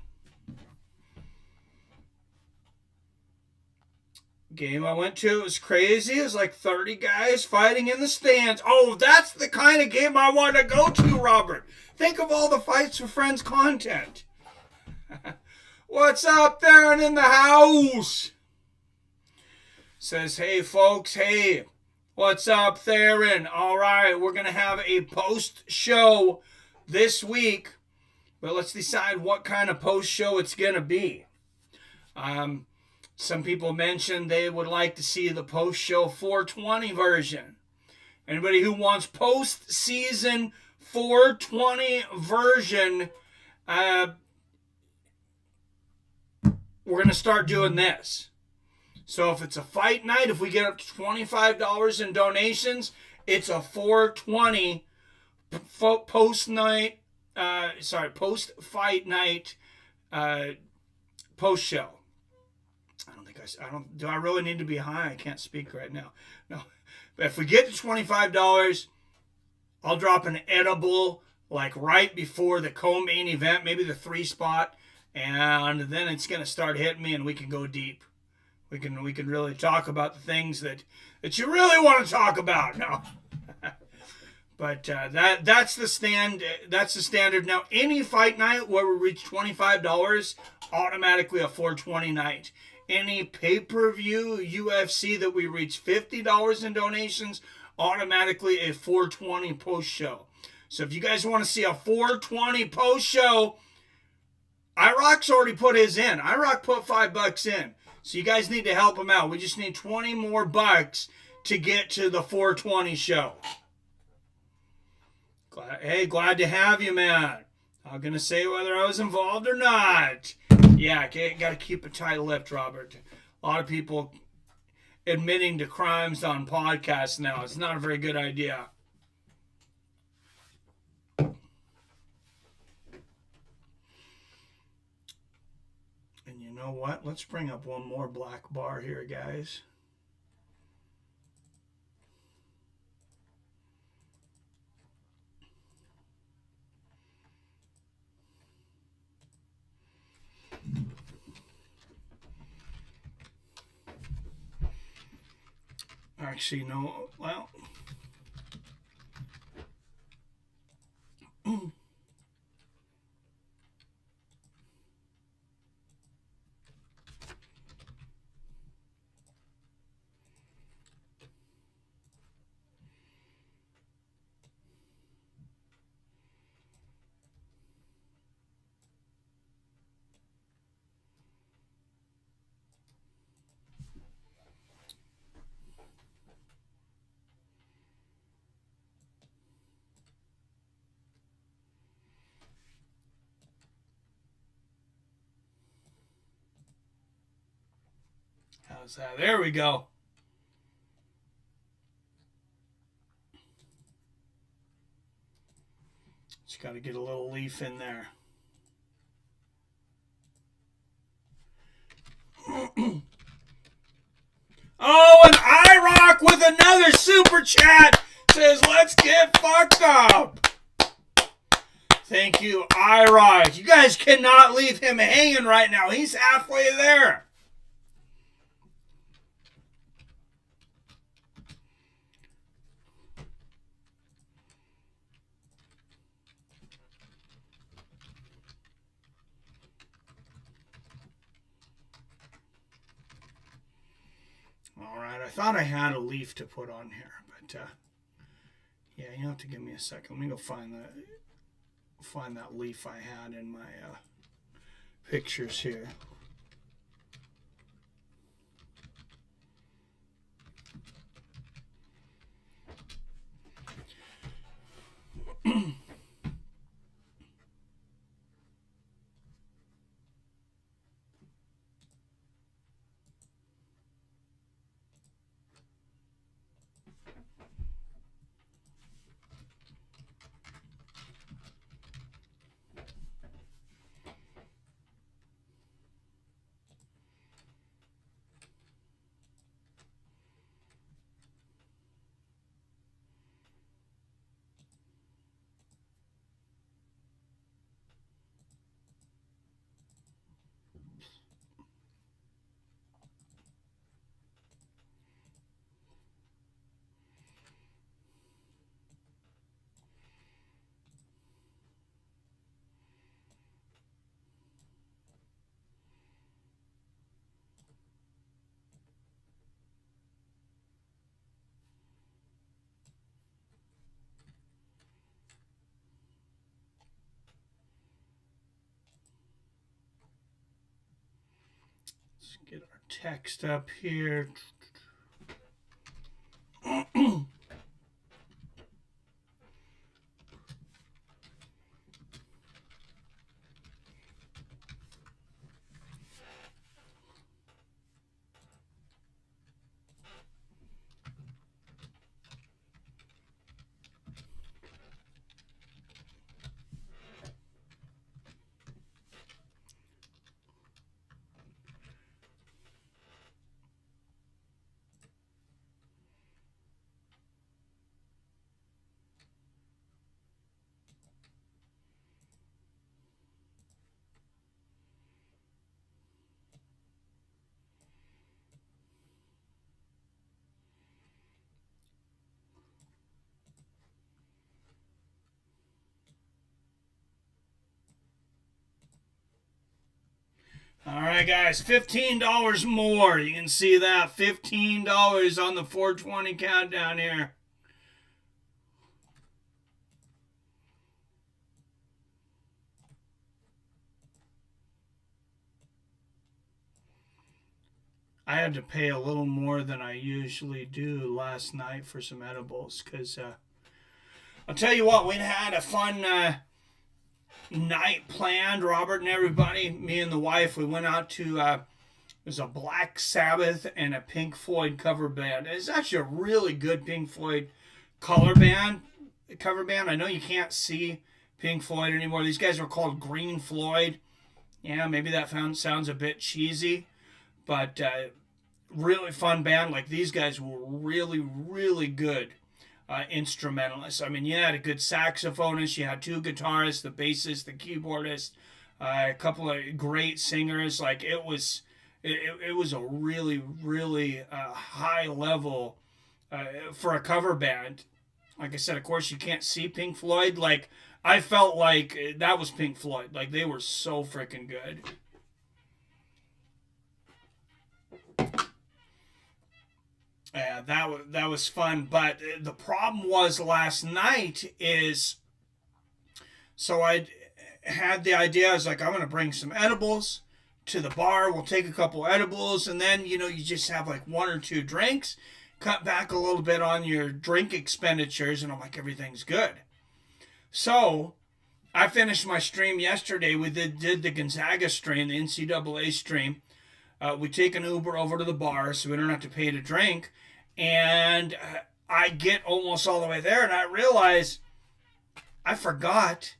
Game I went to, it was crazy. It was like 30 guys fighting in the stands. Oh, that's the kind of game I want to go to, Robert. Think of all the Fights with Friends content. What's up there and in the house? Says, hey, folks, hey. What's up, Theron? All right, we're going to have a post-show this week, but let's decide what kind of post-show it's going to be. Some people mentioned they would like to see the post-show 420 version. Anybody who wants post-season 420 version, we're going to start doing this. So if it's a fight night, if we get up to $25 in donations, it's a 420 post-fight night post-show. Do I really need to be high? I can't speak right now. No. But if we get to $25, I'll drop an edible like right before the co-main event, maybe the 3 spot, and then it's going to start hitting me and we can go deep. We can really talk about the things that you really want to talk about. No. But that's the standard. Now, any fight night where we reach $25, automatically a 420 night. Any pay-per-view UFC that we reach $50 in donations, automatically a 420 post-show. So if you guys want to see a 420 post-show, IROC's already put his in. IROC put $5 in. So you guys need to help him out. We just need 20 more bucks to get to the 420 show. Glad to have you, man. I'm going to say whether I was involved or not. Yeah, got to keep it tight-lipped, Robert. A lot of people admitting to crimes on podcasts now. It's not a very good idea. And you know what? Let's bring up one more black bar here, guys. Actually, no. Well. How's that? There we go. Just got to get a little leaf in there. Oh, and IROC with another super chat says, let's get fucked up. Thank you, IROC. You guys cannot leave him hanging right now. He's halfway there. Alright, I thought I had a leaf to put on here, but yeah, you have to give me a second. Let me go find that leaf I had in my pictures here. Let's get our text up here. All right, guys, $15 more. You can see that, $15 on the 420 countdown here. I had to pay a little more than I usually do last night for some edibles because I'll tell you what, we had a fun night planned, Robert and everybody, me and the wife. We went out to it was a Black Sabbath and a Pink Floyd cover band. It's actually a really good Pink Floyd cover band. I know you can't see Pink Floyd anymore. These guys are called Green Floyd. Yeah, maybe that sounds a bit cheesy, but really fun band. Like, these guys were really, really good instrumentalists. I mean, you had a good saxophonist, you had two guitarists, the bassist, the keyboardist, a couple of great singers. Like, it was a really, really high level for a cover band. Like I said, of course, you can't see Pink Floyd. Like, I felt like that was Pink Floyd. Like, they were so freaking good. Yeah, that was fun. But the problem was last night is, so I had the idea, I was like, I'm going to bring some edibles to the bar. We'll take a couple edibles, and then, you just have like 1 or 2 drinks, cut back a little bit on your drink expenditures, and I'm like, everything's good. So I finished my stream yesterday. We did the Gonzaga stream, the NCAA stream. We take an Uber over to the bar so we don't have to pay to drink. And I get almost all the way there, and I realize I forgot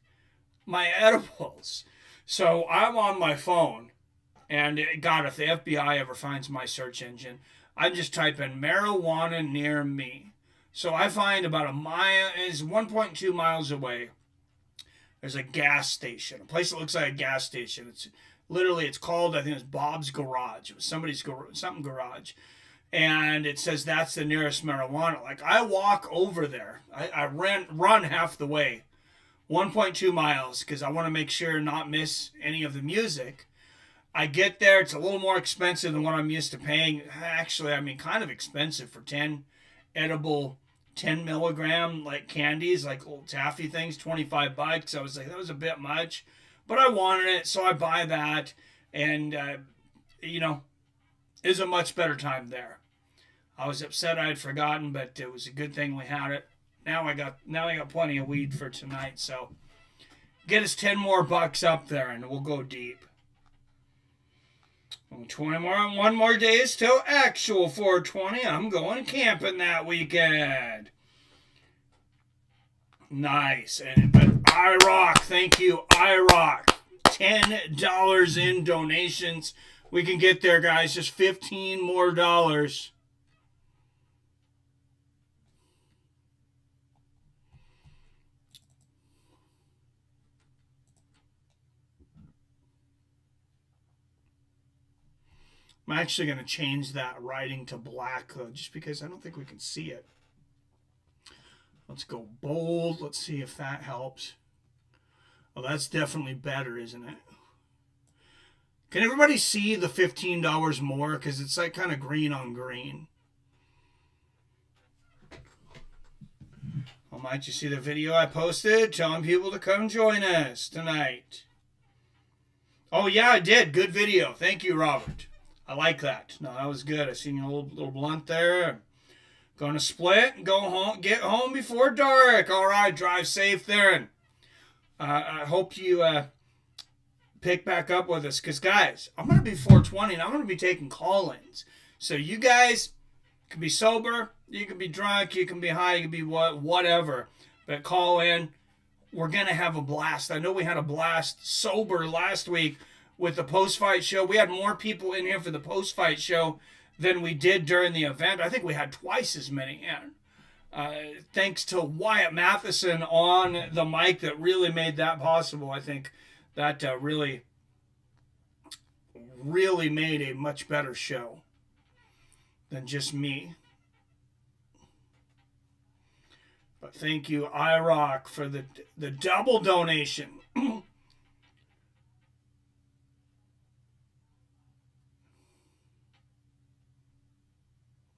my edibles. So I'm on my phone, and God, if the FBI ever finds my search engine, I just type in marijuana near me. So I find about a mile, is 1.2 miles away, there's a gas station, a place that looks like a gas station. It's called, I think it's Bob's Garage. It was somebody's something garage. And it says that's the nearest marijuana. Like, I walk over there. I run half the way, 1.2 miles, because I want to make sure not miss any of the music. I get there. It's a little more expensive than what I'm used to paying. Actually, I mean, kind of expensive for 10 edible 10 milligram like candies, like old taffy things, $25. I was like, that was a bit much, but I wanted it, so I buy that, and it was a much better time there. I was upset I had forgotten, but it was a good thing we had it. Now I got plenty of weed for tonight, so get us 10 more bucks up there, and we'll go deep. 1 more days till actual 420. I'm going camping that weekend. Nice. But iRock, thank you, iRock. $10 in donations. We can get there, guys. Just $15 more. I'm actually going to change that writing to black, just because I don't think we can see it. Let's go bold. Let's see if that helps. Oh, that's definitely better, isn't it? Can everybody see the $15 more? Because it's like kind of green on green. Well, might you see the video I posted telling people to come join us tonight? Oh, yeah, I did. Good video. Thank you, Robert. I like that. No, that was good. I seen your little blunt there. Going to split and go home. Get home before dark. All right, drive safe there. And I hope you pick back up with us. Because, guys, I'm going to be 420 and I'm going to be taking call-ins. So you guys can be sober. You can be drunk. You can be high. You can be whatever. But call in. We're going to have a blast. I know we had a blast sober last week with the post-fight show. We had more people in here for the post-fight show than we did during the event. I think we had twice as many in. Thanks to Wyatt Matheson on the mic that really made that possible. I think that really made a much better show than just me. But thank you, iRock, for the double donation.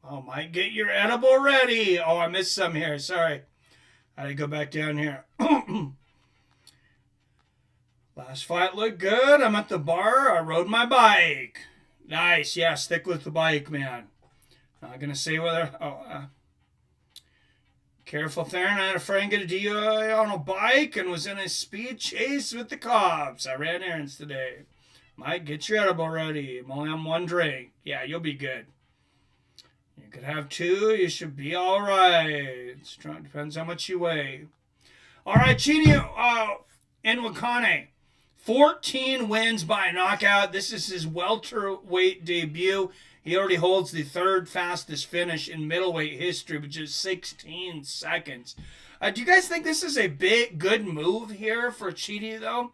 Oh, Mike, get your edible ready. Oh, I missed some here. Sorry. I had to go back down here. Last fight looked good. I'm at the bar. I rode my bike. Nice. Yeah, stick with the bike, man. Not going to say whether... Careful there. And I had a friend get a DUI on a bike and was in a speed chase with the cops. I ran errands today. Mike, get your edible ready. I'm only on 1 drink. Yeah, you'll be good. You could have 2. You should be all right. It depends how much you weigh. All right, Chidi Nwankane. 14 wins by knockout. This is his welterweight debut. He already holds the 3rd fastest finish in middleweight history, which is 16 seconds. Do you guys think this is a good move here for Chidi, though?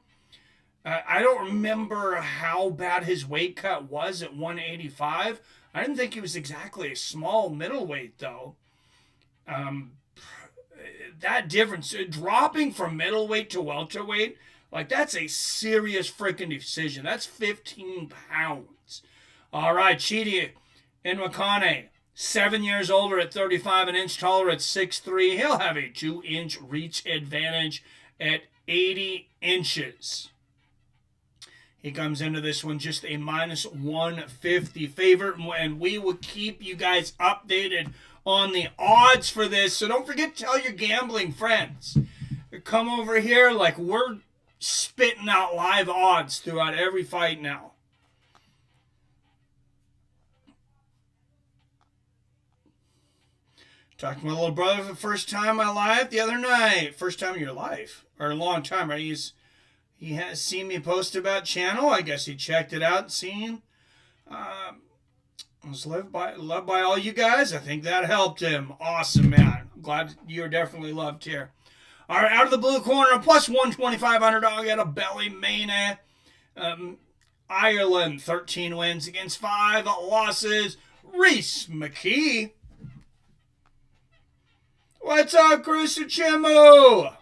I don't remember how bad his weight cut was at 185. I didn't think he was exactly a small middleweight, though. That difference, dropping from middleweight to welterweight, like that's a serious freaking decision. That's 15 pounds. All right, Chidi Nwakane, 7 years older at 35, an inch taller at 6'3". He'll have a 2-inch reach advantage at 80 inches. He comes into this one just a -150 favorite, and we will keep you guys updated on the odds for this. So don't forget to tell your gambling friends. Come over here, like we're spitting out live odds throughout every fight now. Talked to my little brother for the first time in my life the other night. First time in your life, or a long time, right? He has seen me post about channel. I guess he checked it out and seen. I was loved by all you guys. I think that helped him. Awesome, man. I'm glad you're definitely loved here. All right, out of the blue corner, a +125 underdog at a belly main. Ireland, 13 wins against 5 losses. Rhys McKee. What's up, Cruiser Chimu?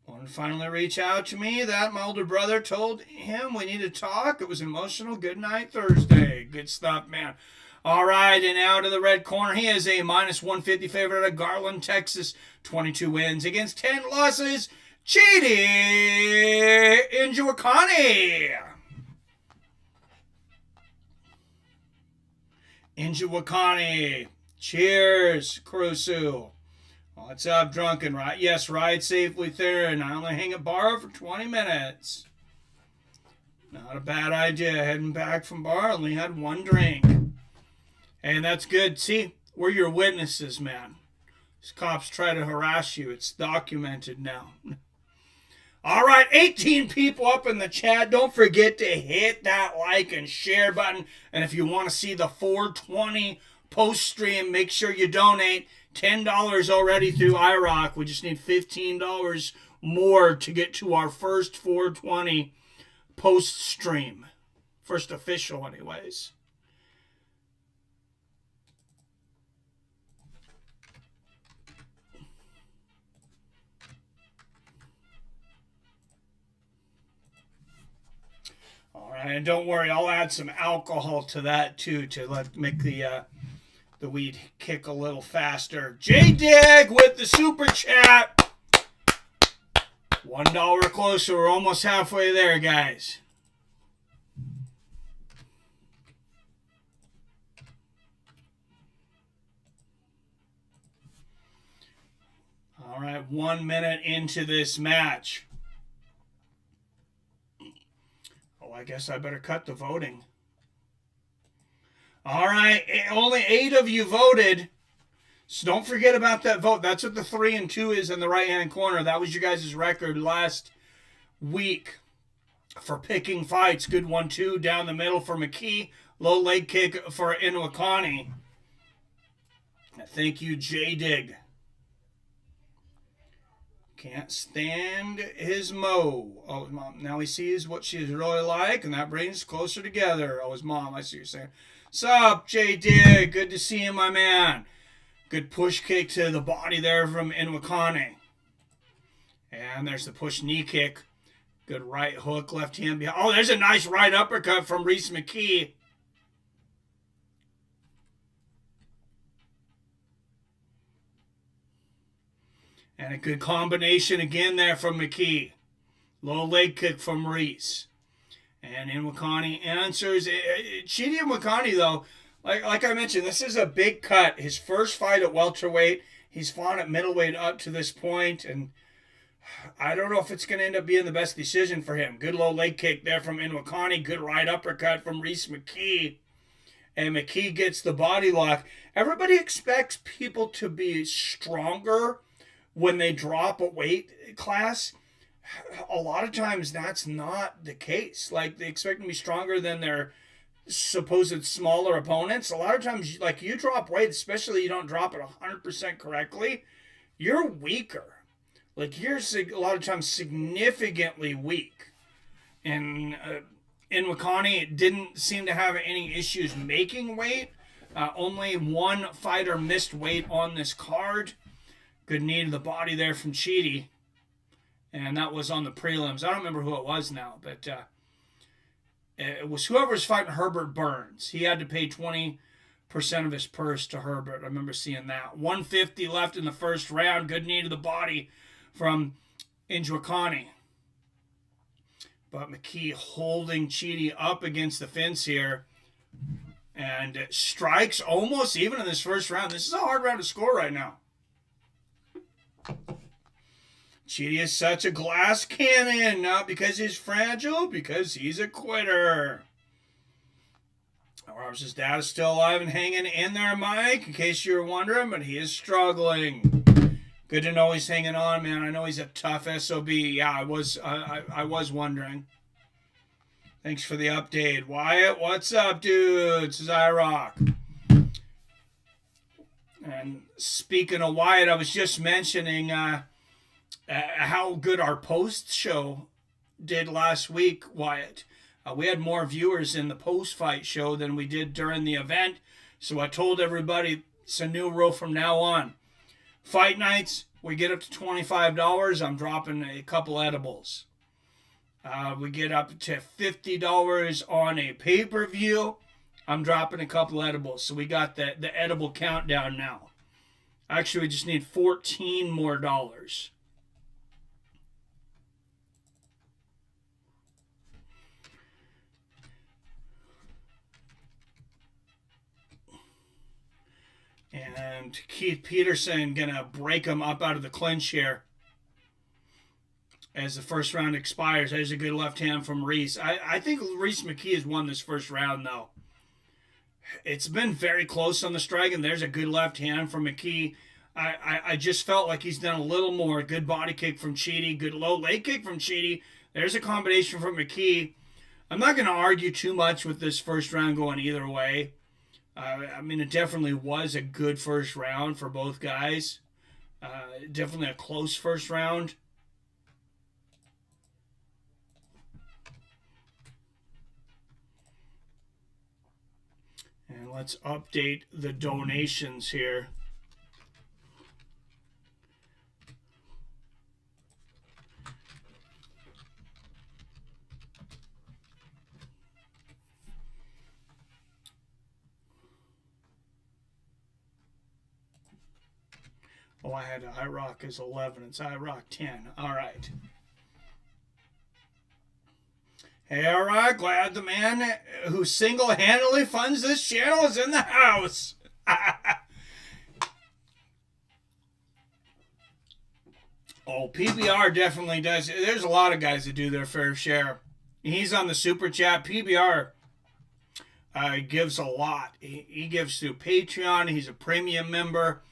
Wanted to finally reach out to me. That my older brother told him we need to talk. It was emotional. Good night Thursday. Good stuff, man. All right, and out of the red corner, he is a -150 favorite at Garland, Texas. 22 wins against 10 losses. Chidi Nwakane. Cheers, Crusu. What's up, drunken? Right? Yes, ride safely there, and I only hang at bar for 20 minutes. Not a bad idea. Heading back from bar, only had 1 drink. And that's good. See, we're your witnesses, man. These cops try to harass you. It's documented now. All right, 18 people up in the chat. Don't forget to hit that like and share button. And if you want to see the 420 post stream, make sure you donate. $10 already through iRock. We just need $15 more to get to our first 420 post stream. First official, anyways. All right, and don't worry, I'll add some alcohol to that too to make the weed kick a little faster. J-Dig with the super chat. $1 closer. We're almost halfway there, guys. All right, 1 minute into this match. Oh, I guess I better cut the voting. All right, only 8 of you voted, so don't forget about that vote. That's what the 3 and 2 is in the right-hand corner. That was your guys' record last week for picking fights. Good 1-2 down the middle for McKee. Low leg kick for Nwakane. Thank you, J-Dig. Can't stand his mo. Oh, his mom. Now he sees what she's really like, and that brings us closer together. Oh, his mom. I see what you're saying. Sup, J-Dig? Good to see you, my man. Good push kick to the body there from Nwakane. And there's the push knee kick. Good right hook, left hand behind. Oh, there's a nice right uppercut from Rhys McKee. And a good combination again there from McKee. Low leg kick from Rhys. And Nwakane answers. Chidi Nwakane, though, like I mentioned, this is a big cut. His first fight at welterweight. He's fought at middleweight up to this point, and I don't know if it's going to end up being the best decision for him. Good low leg kick there from Nwakane. Good right uppercut from Rhys McKee. And McKee gets the body lock. Everybody expects people to be stronger when they drop a weight class. A lot of times that's not the case. Like, they expect them to be stronger than their supposed smaller opponents. A lot of times, like, you drop weight, especially you don't drop it 100% correctly, you're weaker. Like, you're a lot of times significantly weak. And McAn didn't seem to have any issues making weight. Only one fighter missed weight on this card. Good knee to the body there from Chey. And that was on the prelims. I don't remember who it was now, but it was whoever's fighting Herbert Burns. He had to pay 20% of his purse to Herbert. I remember seeing that. 150 left in the first round. Good knee to the body from Joaquin. But McKee holding Chey up against the fence here. And strikes almost even in this first round. This is a hard round to score right now. Chey is such a glass cannon, not because he's fragile, because he's a quitter. Rob's dad is still alive and hanging in there, Mike, in case you were wondering, but he is struggling. Good to know he's hanging on, man. I know he's a tough SOB. Yeah, I was wondering. Thanks for the update. Wyatt, what's up, dude? Says iRock. And speaking of Wyatt, I was just mentioning how good our post show did last week, Wyatt. We had more viewers in the post-fight show than we did during the event. So I told everybody it's a new rule from now on. Fight nights, we get up to $25. I'm dropping a couple edibles. We get up to $50 on a pay-per-view. I'm dropping a couple edibles. So we got the edible countdown now. Actually, we just need $14 more. And Keith Peterson gonna break him up out of the clinch here as the first round expires. There's a good left hand from Reese. I think Reese McKee has won this first round, though. It's been very close on the strike, and there's a good left hand from McKee. I just felt like he's done a little more. Good body kick from Chey. Good low leg kick from Chey. There's a combination from McKee. I'm not going to argue too much with this first round going either way. I mean, it definitely was a good first round for both guys. Definitely a close first round. And let's update the donations here. Oh, I had iRock as 11. It's iRock 10. All right. Hey, all right. Glad the man who single-handedly funds this channel is in the house. Oh, PBR definitely does. There's a lot of guys that do their fair share. He's on the super chat. PBR gives a lot. He gives through Patreon. He's a premium member.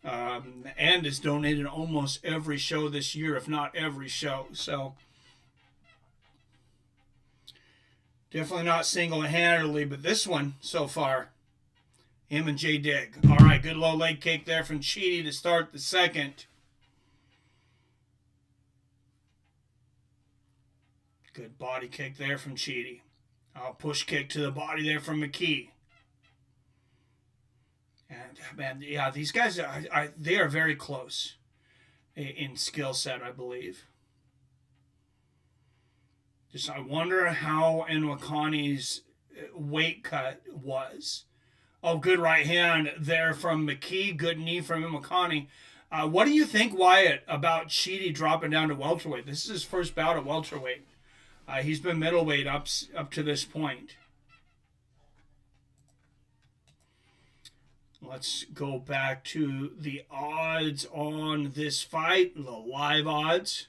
And has donated almost every show this year, if not every show. So definitely not single-handedly, but this one so far, him and J Dig. All right, good low leg kick there from Chey to start the second. Good body kick there from Chey. Push kick to the body there from McKee. And, man, yeah, these guys, they are very close in skill set, I believe. Just I wonder how McAn's weight cut was. Oh, good right hand there from McKee. Good knee from McAn. What do you think, Wyatt, about Chey dropping down to welterweight? This is his first bout at welterweight. He's been middleweight up to this point. Let's go back to the odds on this fight, the live odds.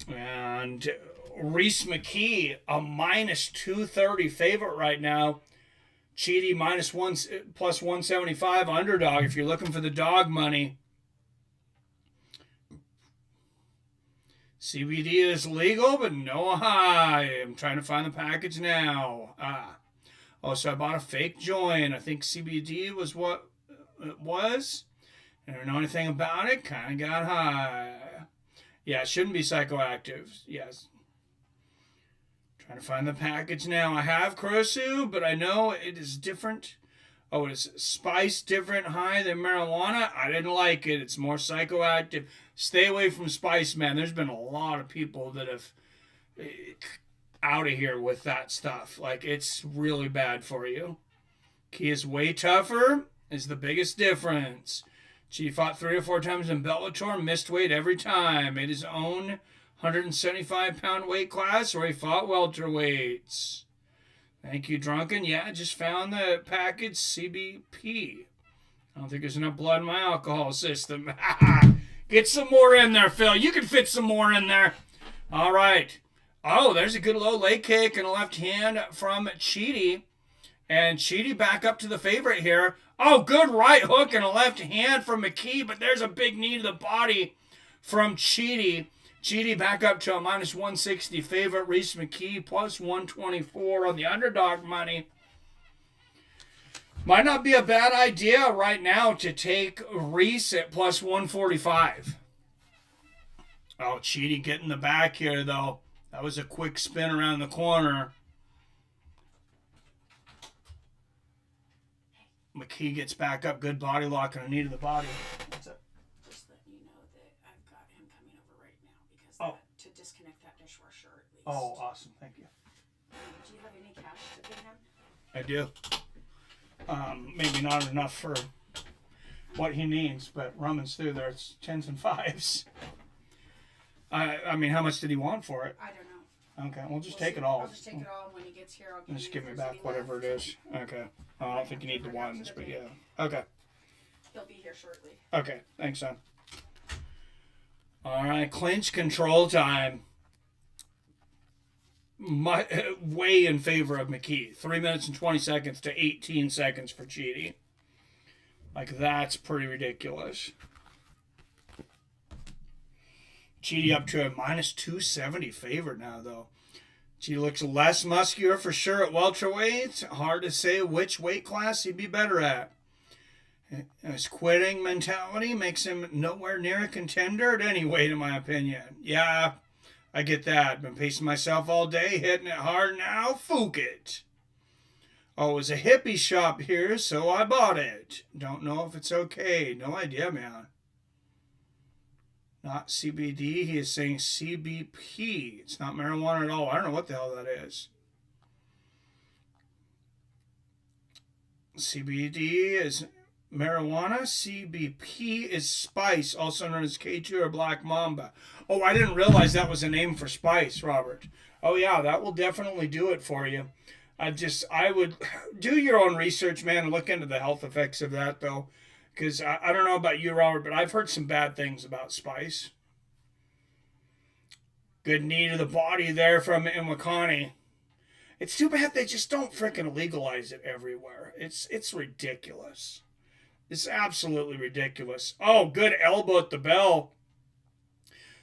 And Reese McKee, a minus 230 favorite right now. Chey minus one, plus 175 underdog if you're looking for the dog money. CBD is legal, but no high. I'm trying to find the package now. Oh, so I bought a fake joint. I think CBD was what it was. I don't know anything about it. Kind of got high. Yeah, it shouldn't be psychoactive. Yes. Trying to find the package now. I have Kurosu, but I know it is different. Oh, it is spice different high than marijuana. I didn't like it. It's more psychoactive. Stay away from spice, man. There's been a lot of people that have out of here with that stuff. Like, it's really bad for you. Key is way tougher is the biggest difference. She fought 3 or 4 times in Bellator, missed weight every time. Made his own 175-pound weight class where he fought welterweights. Thank you, Drunken. Yeah, I just found the package CBP. I don't think there's enough blood in my alcohol system. Get some more in there, Phil. You can fit some more in there. All right. Oh, there's a good low leg kick and a left hand from Chey. And Chey back up to the favorite here. Oh, good right hook and a left hand from McKee, but there's a big knee to the body from Chey. Chey back up to a minus 160 favorite. Reese McKee plus 124 on the underdog money. Might not be a bad idea right now to take Reese at plus 145. Oh, Chey getting the back here, though. That was a quick spin around the corner. McKee gets back up. Good body lock and a knee to the body. What's up? Just letting you know that I've got him coming over right now because to disconnect that dishwasher at least. Oh, awesome. Thank you. Do you have any cash to pay him? I do. Maybe not enough for what he needs, but rummage through there, it's 10s and 5s. I mean, how much did he want for it? I don't know. Okay, we'll just take it all. I'll just take it all, and when he gets here, I'll give Just you give me if there's back any whatever it left. is. Okay. I don't think you need the ones, but yeah. Okay. He'll be here shortly. Okay. Thanks, son. All right. Clinch control time. Way in favor of McKee. 3 minutes and 20 seconds to 18 seconds for Chey. Like, that's pretty ridiculous. Chey up to a minus 270 favorite now, though. Chey looks less muscular for sure at welterweight. Hard to say which weight class he'd be better at. His quitting mentality makes him nowhere near a contender at any weight, in my opinion. Yeah, I get that. Been pacing myself all day, hitting it hard now. Fook it. Oh, it was a hippie shop here, so I bought it. Don't know if it's okay. No idea, man. Not CBD. He is saying CBP. It's not marijuana at all. I don't know what the hell that is. CBD is marijuana. CBP is spice, also known as K2 or Black Mamba. Oh, I didn't realize that was a name for spice, Robert. Oh, yeah, that will definitely do it for you. I would do your own research, man, and look into the health effects of that, though. Because I don't know about you, Robert, but I've heard some bad things about spice. Good knee to the body there from McAn. It's too bad they just don't frickin' legalize it everywhere. It's ridiculous. It's absolutely ridiculous. Oh, good elbow at the bell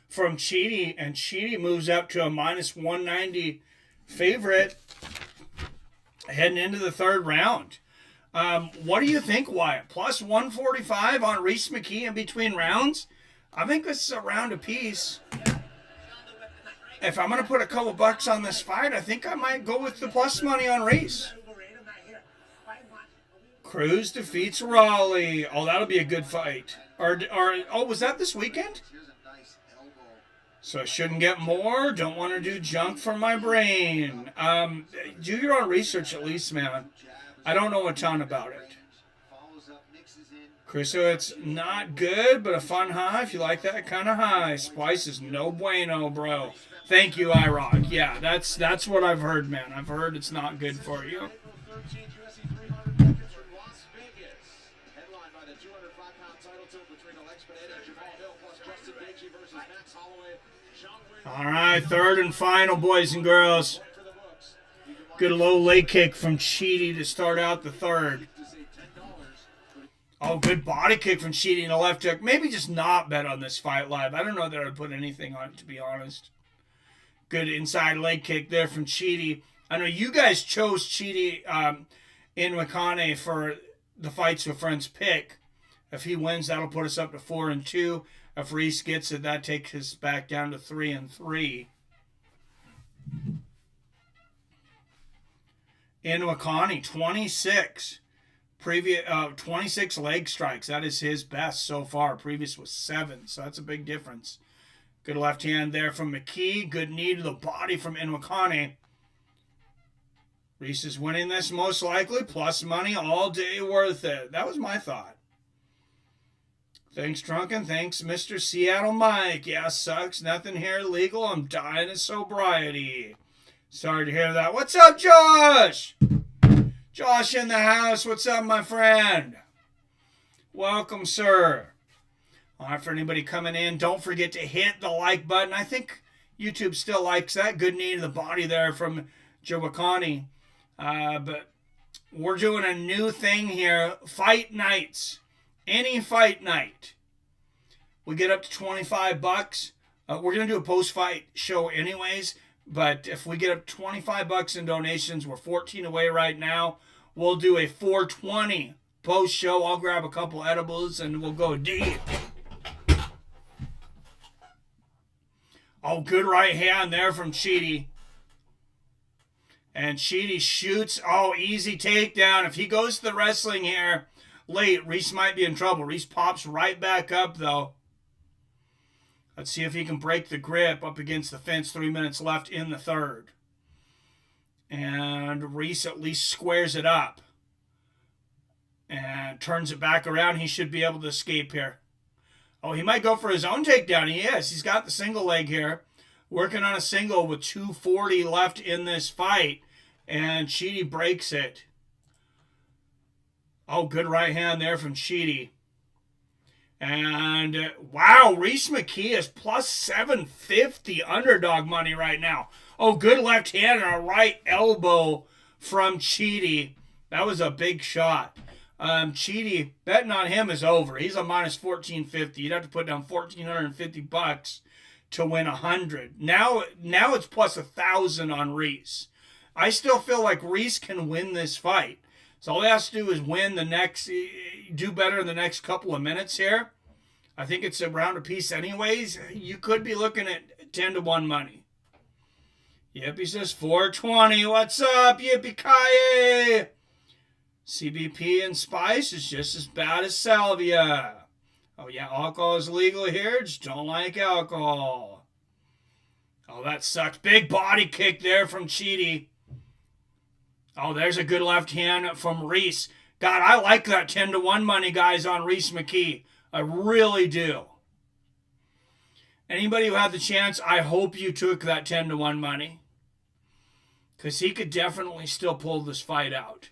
from Chey, and Chey moves up to a minus 190 favorite heading into the third round. What do you think, Wyatt? Plus 145 on Reese McKee in between rounds? I think this is a round apiece. If I'm going to put a couple bucks on this fight, I think I might go with the plus money on Reese. Cruz defeats Raleigh. Oh, that'll be a good fight. Oh, was that this weekend? So I shouldn't get more. Don't want to do junk for my brain. Do your own research at least, man. I don't know a ton about it. Chris, so it's not good, but a fun high if you like that kind of high. Spice is no bueno, bro. Thank you, iRock. Yeah, that's what I've heard, man. I've heard it's not good for you. All right, third and final, boys and girls. Good low leg kick from Chey to start out the third. Oh, good body kick from Chey and a left hook. Maybe just not bet on this fight live. I don't know that I'd put anything on it, to be honest. Good inside leg kick there from Chey. I know you guys chose Chey in McAn for the Fights with Friends pick. If he wins, that'll put us up to 4-2. If Reese gets it, that takes us back down to 3-3. In McAn, 26. 26 leg strikes. That is his best so far. Previous was 7, so that's a big difference. Good left hand there from McKee. Good knee to the body from Nwakane. Reese is winning this most likely. Plus money all day, worth it. That was my thought. Thanks, Drunken. Thanks, Mr. Seattle Mike. Yeah, sucks. Nothing here legal. I'm dying of sobriety. Sorry to hear that. What's up, Josh? Josh in the house. What's up, my friend? Welcome, sir. All right, for anybody coming in, don't forget to hit the like button. I think YouTube still likes that. Good knee to the body there from Joaquin. But we're doing a new thing here. Fight nights. Any fight night. We get up to $25. We're going to do a post-fight show anyways. But if we get up to $25 in donations, we're 14 away right now. We'll do a $420 post-show. I'll grab a couple edibles and we'll go deep. Oh, good right hand there from Chey. And Chey shoots. Oh, easy takedown. If he goes to the wrestling here late, Reese might be in trouble. Reese pops right back up, though. Let's see if he can break the grip up against the fence. 3 minutes left in the third. And Reese at least squares it up. And turns it back around. He should be able to escape here. Oh, he might go for his own takedown. He is. He's got the single leg here. Working on a single with 2:40 left in this fight. And Chey breaks it. Oh, good right hand there from Chey. And, wow, Reese McKee is plus 750 underdog money right now. Oh, good left hand and a right elbow from Chey. That was a big shot. Chey, betting on him is over. He's a minus 1450. You'd have to put down $1,450 to win 100. Now it's plus 1,000 on Reese. I still feel like Reese can win this fight. So all he has to do is do better in the next couple of minutes here. I think it's a round apiece anyways. You could be looking at 10-1 money. Yippee says 420. What's up, Yippee-ki-yay? CBP and Spice is just as bad as Salvia. Oh yeah, alcohol is legal here. Just don't like alcohol. Oh, that sucks. Big body kick there from Chey. Oh, there's a good left hand from Reese. God, I like that 10-1 money, guys, on Reese McKee. I really do. Anybody who had the chance, I hope you took that 10-1 money. Because he could definitely still pull this fight out.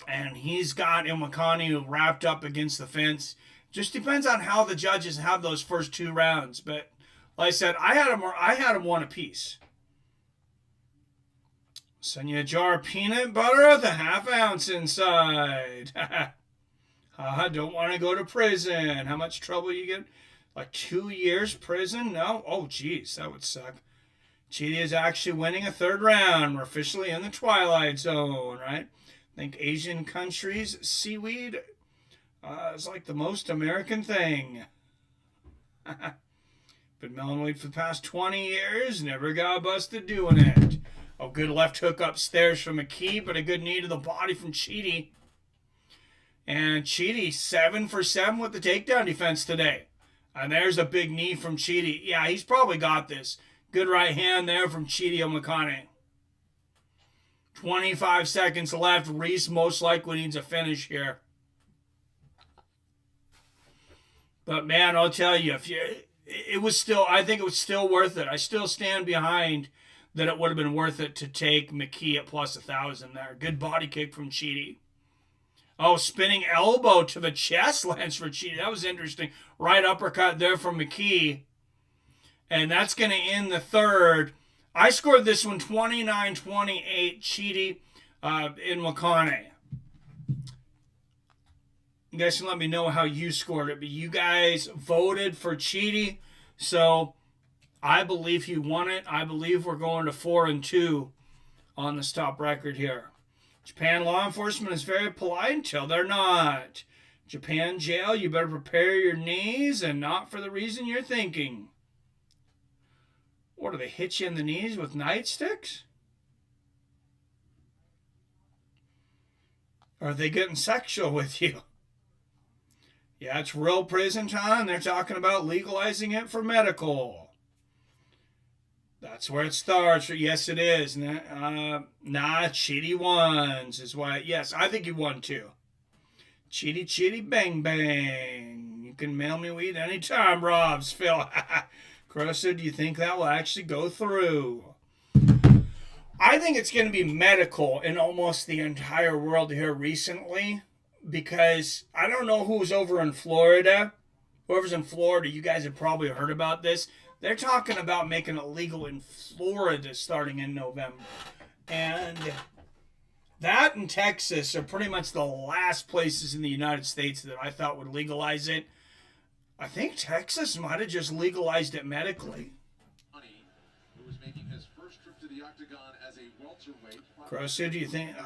And he's got Nwakane wrapped up against the fence. Just depends on how the judges have those first 2 rounds. But like I said, I had him one apiece. Send you a jar of peanut butter with a ½ ounce inside. Don't want to go to prison. How much trouble you get? Like 2 years prison? No? Oh, geez, that would suck. Chey is actually winning a 3rd round. We're officially in the Twilight Zone, right? I think Asian countries, seaweed is like the most American thing. Been melon weed for the past 20 years. Never got busted doing it. Oh, good left hook upstairs from McKee, but a good knee to the body from Chey. And Chey 7 for 7 with the takedown defense today. And there's a big knee from Chey. Yeah, he's probably got this. Good right hand there from Chey Nwakane. 25 seconds left. Reese most likely needs a finish here. But man, I'll tell you, I think it was still worth it. I still stand behind that it would have been worth it to take McKee at plus 1,000 there. Good body kick from Chey. Oh, spinning elbow to the chest lands for Chey. That was interesting. Right uppercut there from McKee. And that's going to end the third. I scored this one 29-28 Chey in Nwakane. You guys can let me know how you scored it. But you guys voted for Chey. So I believe he won it. I believe we're going to 4-2 on the top record here. Japan law enforcement is very polite until they're not. Japan jail, you better prepare your knees, and not for the reason you're thinking. What, do they hit you in the knees with nightsticks? Or are they getting sexual with you? Yeah, it's real prison time. They're talking about legalizing it for medical. That's where it starts. Yes, it is. Nah, Cheaty ones is why. Yes, I think you won too. Cheaty, cheaty, bang, bang. You can mail me weed anytime, Robs. Phil. Crosser, do you think that will actually go through? I think it's going to be medical in almost the entire world here recently, because I don't know who's over in Florida. Whoever's in Florida, you guys have probably heard about this. They're talking about making it legal in Florida starting in November. And that and Texas are pretty much the last places in the United States that I thought would legalize it. I think Texas might have just legalized it medically. Who was making his first trip to the octagon as a welterweight. Crosser, do you think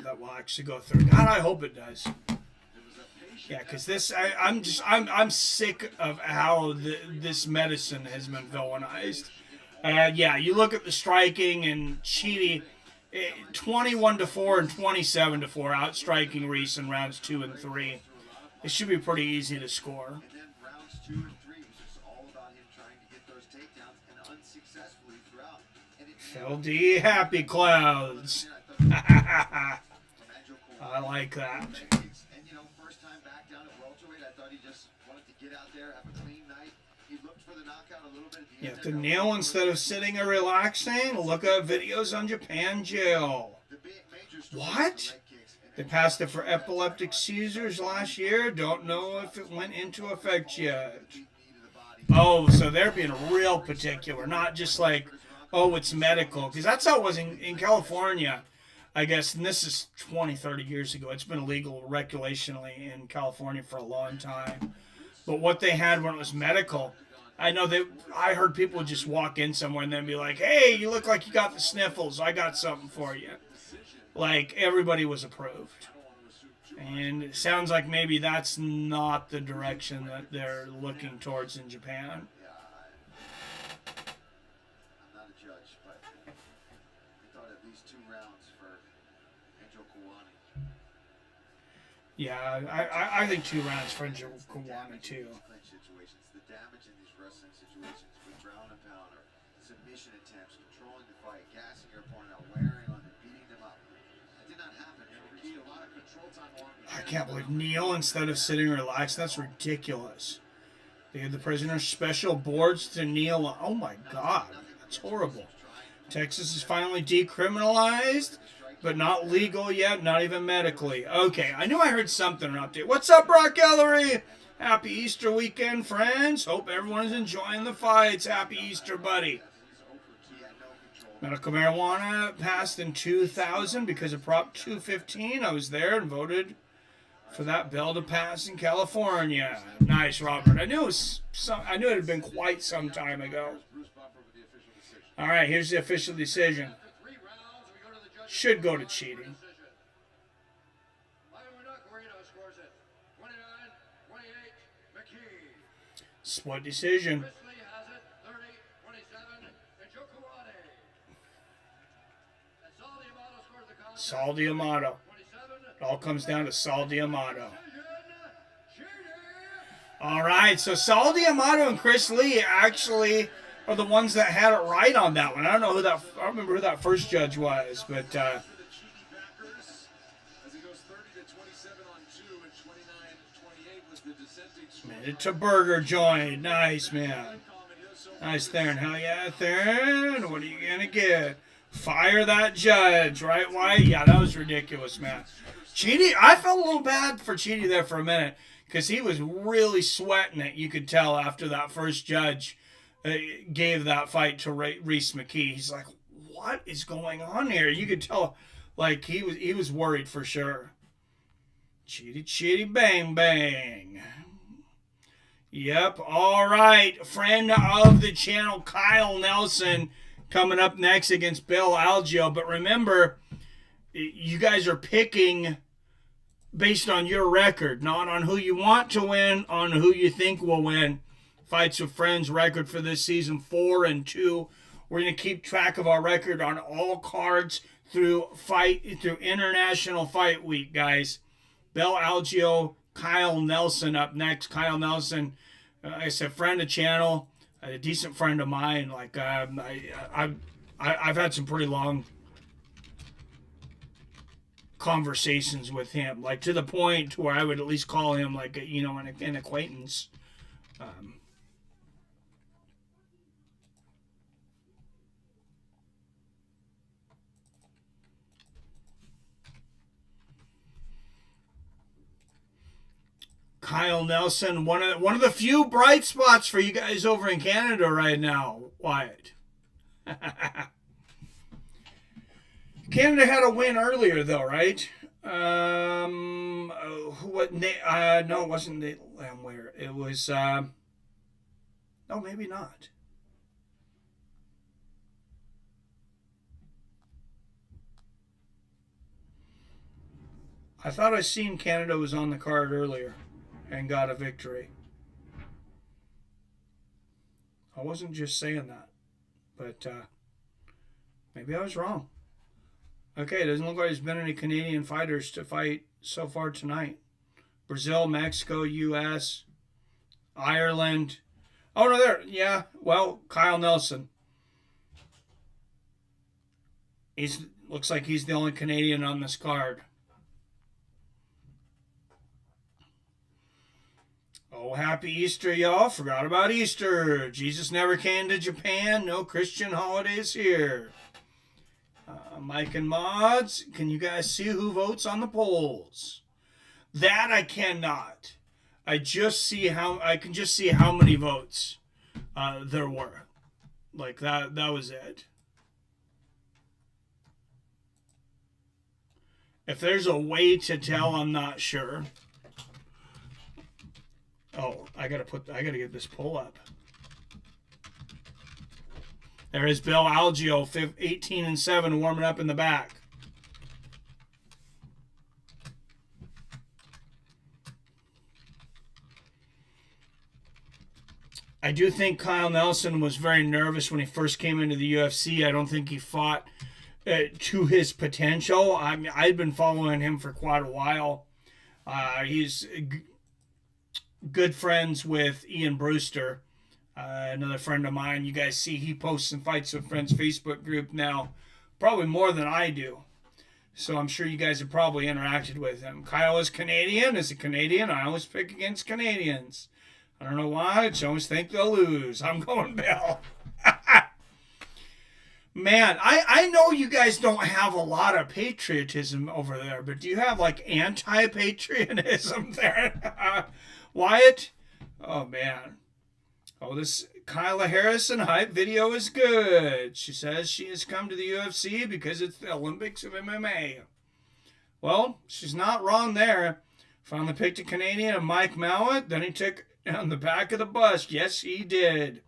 that will actually go through? God, I hope it does. Yeah, because this, I'm sick of how this medicine has been villainized. Yeah, you look at the striking and Cheaty, 21-4 and 27-4, outstriking Reese in rounds 2 and 3. It should be pretty easy to score. And then rounds 2 and 3 was just all about him trying to get those takedowns and unsuccessfully throughout. And Phil D, happy clouds. I like that. And you know, first time back down at welterweight, I thought he just wanted to get out there, have a clean night. He looked for the knockout a little bit at the You end. have to kneel instead of sitting or relaxing. Look at videos on Japan jail. What? They passed it for epileptic seizures last year. Don't know if it went into effect yet. Oh, so they're being real particular. Not just like, oh, it's medical. Because that's how it was in California, I guess. And this is 20, 30 years ago. It's been illegal recreationally in California for a long time. But what they had when it was medical, I know that I heard people just walk in somewhere and then be like, hey, you look like you got the sniffles. I got something for you. Like, everybody was approved. And it sounds like maybe that's not the direction that they're looking towards in Japan. I'm not a judge, but I thought at least 2 rounds for Angel Kawani. Yeah, I think 2 rounds for Angel Kawani, too. Clinch situations, the damage in these wrestling situations with ground and pound or submission attempts, controlling the fight, gassing your opponent out, wearing on them, beating them up. That did not happen. A lot of control time along the I can't believe kneel instead of sitting relaxed. That's ridiculous. They had the prisoner's special boards to kneel. Oh my God, that's horrible. Texas is finally decriminalized, but not legal yet, not even medically. Okay, I knew I heard something an update. What's up, Brock Ellery? Happy Easter weekend, friends. Hope everyone is enjoying the fights. Happy Easter, buddy. Medical marijuana passed in 2000 because of Prop 215. I was there and voted for that bill to pass in California. Nice, Robert. I knew it had been quite some time ago. All right, here's the official decision. Should go to cheating. Split decision. Sal D'Amato. It all comes down to Sal D'Amato. All right, so Sal D'Amato and Chris Lee actually are the ones that had it right on that one. I don't remember who that first judge was, but made it to burger joint. Nice, man. Nice, Theron. Hell yeah, Theron. What are you gonna get? Fire that judge, right, White? Yeah, that was ridiculous, man. Cheaty, I felt a little bad for Cheaty there for a minute because he was really sweating it. You could tell after that first judge gave that fight to Reese McKee. He's like, what is going on here? You could tell, like, he was worried for sure. Cheaty, cheaty, bang, bang. Yep, all right. Friend of the channel, Kyle Nelson, coming up next against Bill Algeo. But remember, you guys are picking based on your record, not on who you want to win, on who you think will win. Fights with Friends record for this season, 4-2. We're going to keep track of our record on all cards through International Fight Week, guys. Bill Algeo, Kyle Nelson up next. Kyle Nelson, like I said, friend of the channel, a decent friend of mine. Like I've had some pretty long conversations with him, like to the point where I would at least call him like an acquaintance. Kyle Nelson, one of the few bright spots for you guys over in Canada right now, Wyatt. Canada had a win earlier, though, right? No, it wasn't Landwehr. It was, no, maybe not. I thought I seen Canada was on the card earlier and got a victory. I wasn't just saying that, but maybe I was wrong. Okay, it doesn't look like there's been any Canadian fighters to fight so far tonight. Brazil, Mexico, U.S., Ireland. Oh, no, there. Yeah, well, Kyle Nelson. Looks like he's the only Canadian on this card. Oh, happy Easter, y'all. Forgot about Easter. Jesus never came to Japan. No Christian holidays here. Mike and Mods, can you guys see who votes on the polls? That I cannot. I can just see how many votes there were. Like that was it. If there's a way to tell, I'm not sure. Oh, I gotta get this poll up. There is Bill Algeo, 18-7, warming up in the back. I do think Kyle Nelson was very nervous when he first came into the UFC. I don't think he fought to his potential. I mean, I've been following him for quite a while. He's good friends with Ian Brewster, another friend of mine. You guys see he posts some Fights with Friends Facebook group now, probably more than I do. So I'm sure you guys have probably interacted with him. Kyle is Canadian. As a Canadian, I always pick against Canadians. I don't know why. I just always think they'll lose. I'm going Bill. Man, I know you guys don't have a lot of patriotism over there, but do you have like anti-patriotism there? Wyatt? Oh, man. Oh, this Kyla Harrison hype video is good. She says she has come to the UFC because it's the Olympics of MMA. Well, she's not wrong there. Finally picked a Canadian, and Mike Mowat. Then he took on the back of the bus. Yes, he did.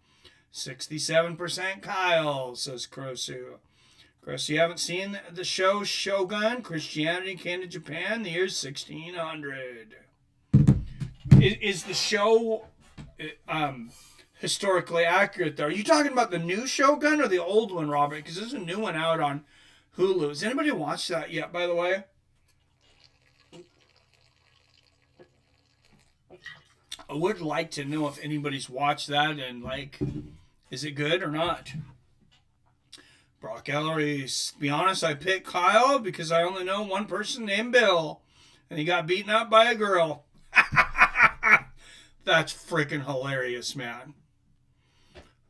67% Kyle, says Krosu. Chris, you haven't seen the show Shogun? Christianity came to Japan in the year 1600. Is the show historically accurate, though? Are you talking about the new Shogun or the old one, Robert? Because there's a new one out on Hulu. Has anybody watched that yet, by the way? I would like to know if anybody's watched that and, like, is it good or not? Brock Ellery, to be honest, I picked Kyle because I only know one person named Bill, and he got beaten up by a girl. That's freaking hilarious, man.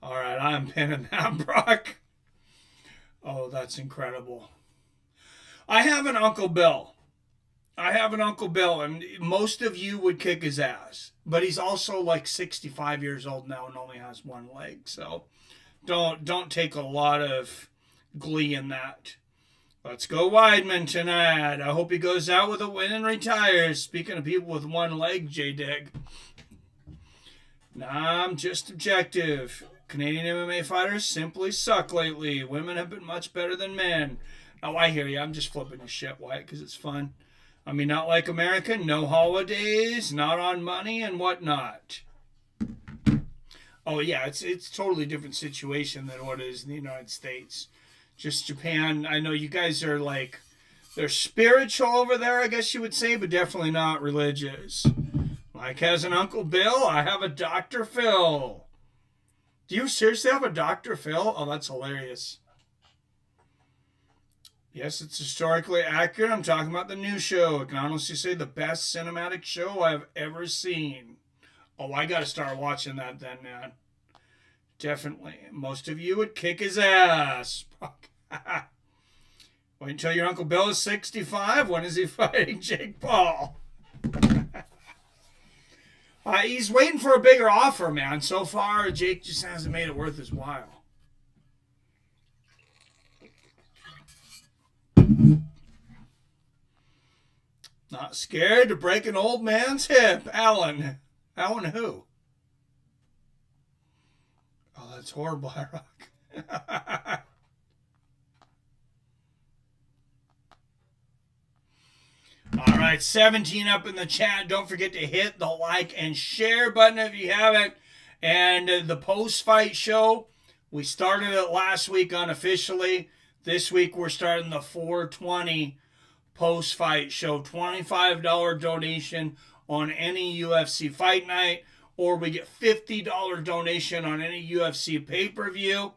All right, I'm pinning that, Brock. Oh, that's incredible. I have an Uncle Bill. And most of you would kick his ass. But he's also like 65 years old now and only has one leg. So don't take a lot of glee in that. Let's go Weidman tonight. I hope he goes out with a win and retires. Speaking of people with one leg, J-Dig. Nah, I'm just objective. Canadian MMA fighters simply suck lately. Women have been much better than men. Oh, I hear you. I'm just flipping your shit, Wyatt, because it's fun. I mean, not like America, no holidays, not on money and whatnot. Oh yeah, it's totally different situation than what it is in the United States. Just Japan, I know you guys are like, they're spiritual over there, I guess you would say, but definitely not religious. Mike has an Uncle Bill, I have a Dr. Phil. Do you seriously have a Dr. Phil? Oh, that's hilarious. Yes, it's historically accurate. I'm talking about the new show. I can honestly say the best cinematic show I've ever seen. Oh, I gotta start watching that then, man. Definitely. Most of you would kick his ass. Wait until your Uncle Bill is 65. When is he fighting Jake Paul? He's waiting for a bigger offer, man. So far, Jake just hasn't made it worth his while. Not scared to break an old man's hip. Alan. Alan who? Oh, that's horrible, Rock. All right, 17 up in the chat. Don't forget to hit the like and share button if you haven't. And the post-fight show, we started it last week unofficially. This week we're starting the 420 post-fight show. $25 donation on any UFC fight night, or we get $50 donation on any UFC pay-per-view.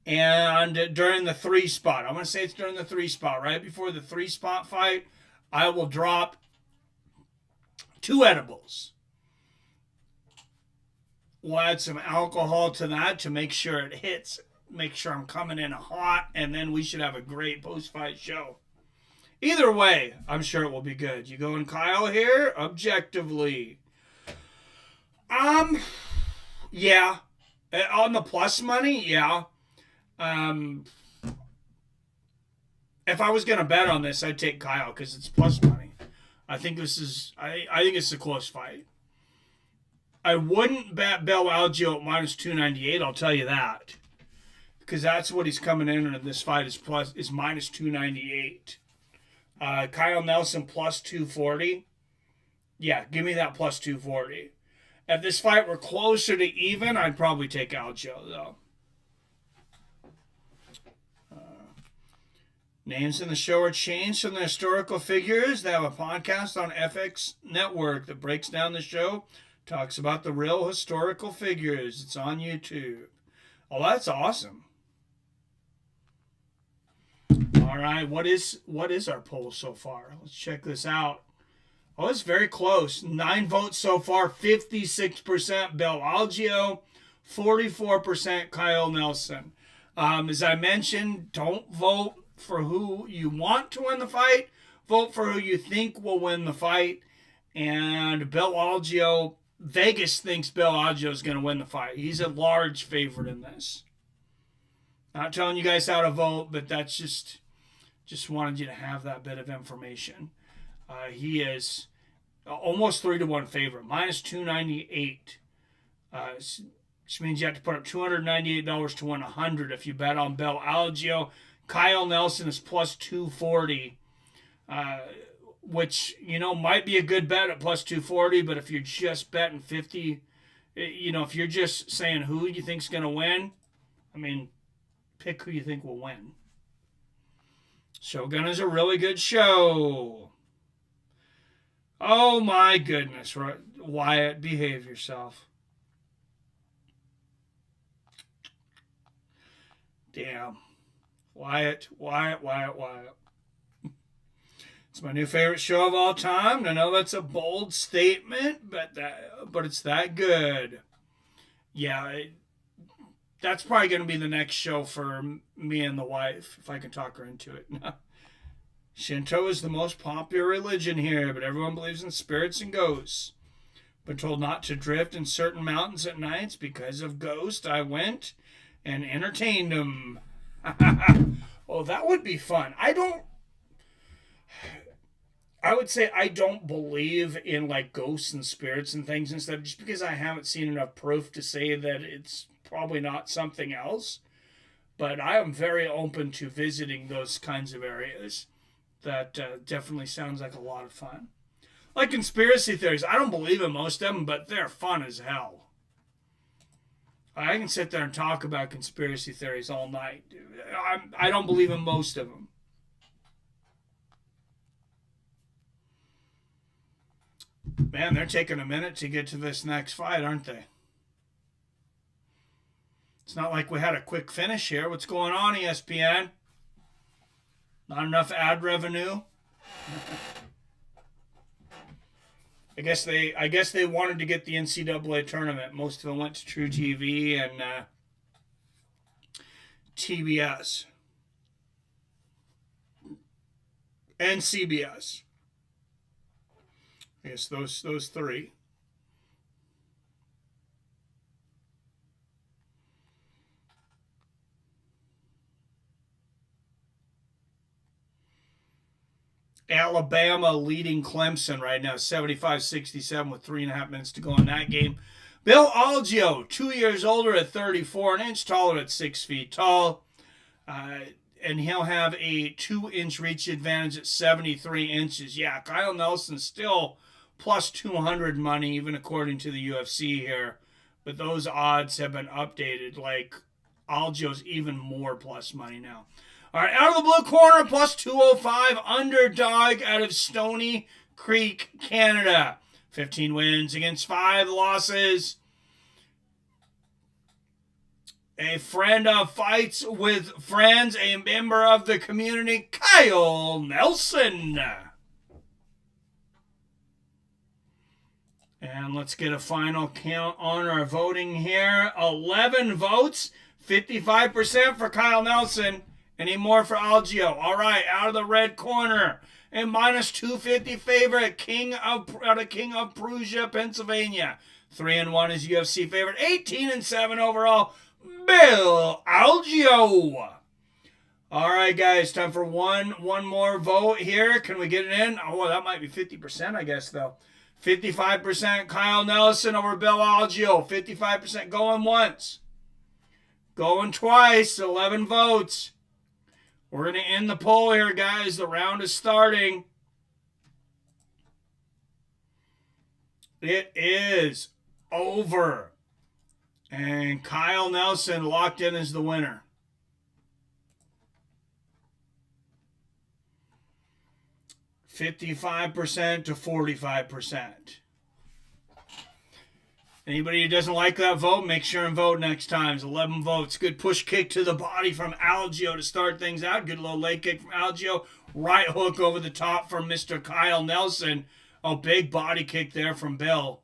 And during the 3-spot, I'm going to say it's during the 3-spot, right before the 3-spot fight, I will drop 2 edibles. We'll add some alcohol to that to make sure it hits, make sure I'm coming in hot, and then we should have a great post-fight show. Either way, I'm sure it will be good. You going Kyle here? Objectively. Yeah. On the plus money, yeah. If I was going to bet on this, I'd take Kyle because it's plus money. I think this is, I think it's a close fight. I wouldn't bet Bill Algeo at minus 298, I'll tell you that. Because that's what he's coming in this fight is minus 298. Kyle Nelson plus 240. Yeah, give me that plus 240. If this fight were closer to even, I'd probably take Algeo, though. Names in the show are changed from the historical figures. They have a podcast on FX Network that breaks down the show, talks about the real historical figures. It's on YouTube. Oh, that's awesome. All right, what is our poll so far? Let's check this out. Oh, it's very close. 9 votes so far. 56% Bill Algeo, 44% Kyle Nelson. As I mentioned, don't vote for who you want to win the fight. Vote for who you think will win the fight. And Bill Algeo, Vegas thinks Bill Algeo is going to win the fight. He's a large favorite in this. Not telling you guys how to vote, but that's just wanted you to have that bit of information. He is almost 3-1 favorite, minus 298. Which means you have to put up $298 to win 100 if you bet on Bill Algeo. Kyle Nelson is plus 240, which, might be a good bet at plus 240, but if you're just betting 50, if you're just saying who you think's going to win, pick who you think will win. Shogun is a really good show. Oh my goodness, Wyatt, behave yourself. Damn. Wyatt. It's my new favorite show of all time. I know that's a bold statement, but it's that good. Yeah, that's probably going to be the next show for me and the wife, if I can talk her into it. Shinto is the most popular religion here, but everyone believes in spirits and ghosts. Been told not to drift in certain mountains at nights because of ghosts. I went and entertained them. Oh, that would be fun. I would say I don't believe in like ghosts and spirits and things and stuff just because I haven't seen enough proof to say that it's probably not something else. But I am very open to visiting those kinds of areas. That definitely sounds like a lot of fun. Like conspiracy theories. I don't believe in most of them, but they're fun as hell. I can sit there and talk about conspiracy theories all night. I don't believe in most of them. Man, they're taking a minute to get to this next fight, aren't they? It's not like we had a quick finish here. What's going on, ESPN? Not enough ad revenue? I guess they wanted to get the NCAA tournament. Most of them went to True TV and TBS and CBS. I guess those three. Alabama leading Clemson right now, 75-67 with 3.5 minutes to go in that game. Bill Algeo, 2 years older at 34, an inch taller at 6 feet tall. And he'll have a 2-inch reach advantage at 73 inches. Yeah, Kyle Nelson's still plus 200 money, even according to the UFC here. But those odds have been updated. Like, Algeo's even more plus money now. All right, out of the blue corner, plus 205, underdog out of Stony Creek, Canada. 15 wins against 5 losses. A friend of fights with friends, a member of the community, Kyle Nelson. And let's get a final count on our voting here. 11 votes, 55% for Kyle Nelson. Any more for Algeo? All right, out of the red corner, a minus 250 favorite, King of Prussia, Pennsylvania. 3-1 is UFC favorite. 18-7 overall, Bill Algeo. All right, guys, time for one more vote here. Can we get it in? Oh, that might be 50%, I guess, though. 55% Kyle Nelson over Bill Algeo. 55% going once. Going twice, 11 votes. We're going to end the poll here, guys. The round is starting. It is over. And Kyle Nelson locked in as the winner. $55% to 45%. Anybody who doesn't like that vote, make sure and vote next time. It's 11 votes. Good push kick to the body from Algeo to start things out. Good low leg kick from Algeo. Right hook over the top from Mr. Kyle Nelson. Oh, big body kick there from Bill.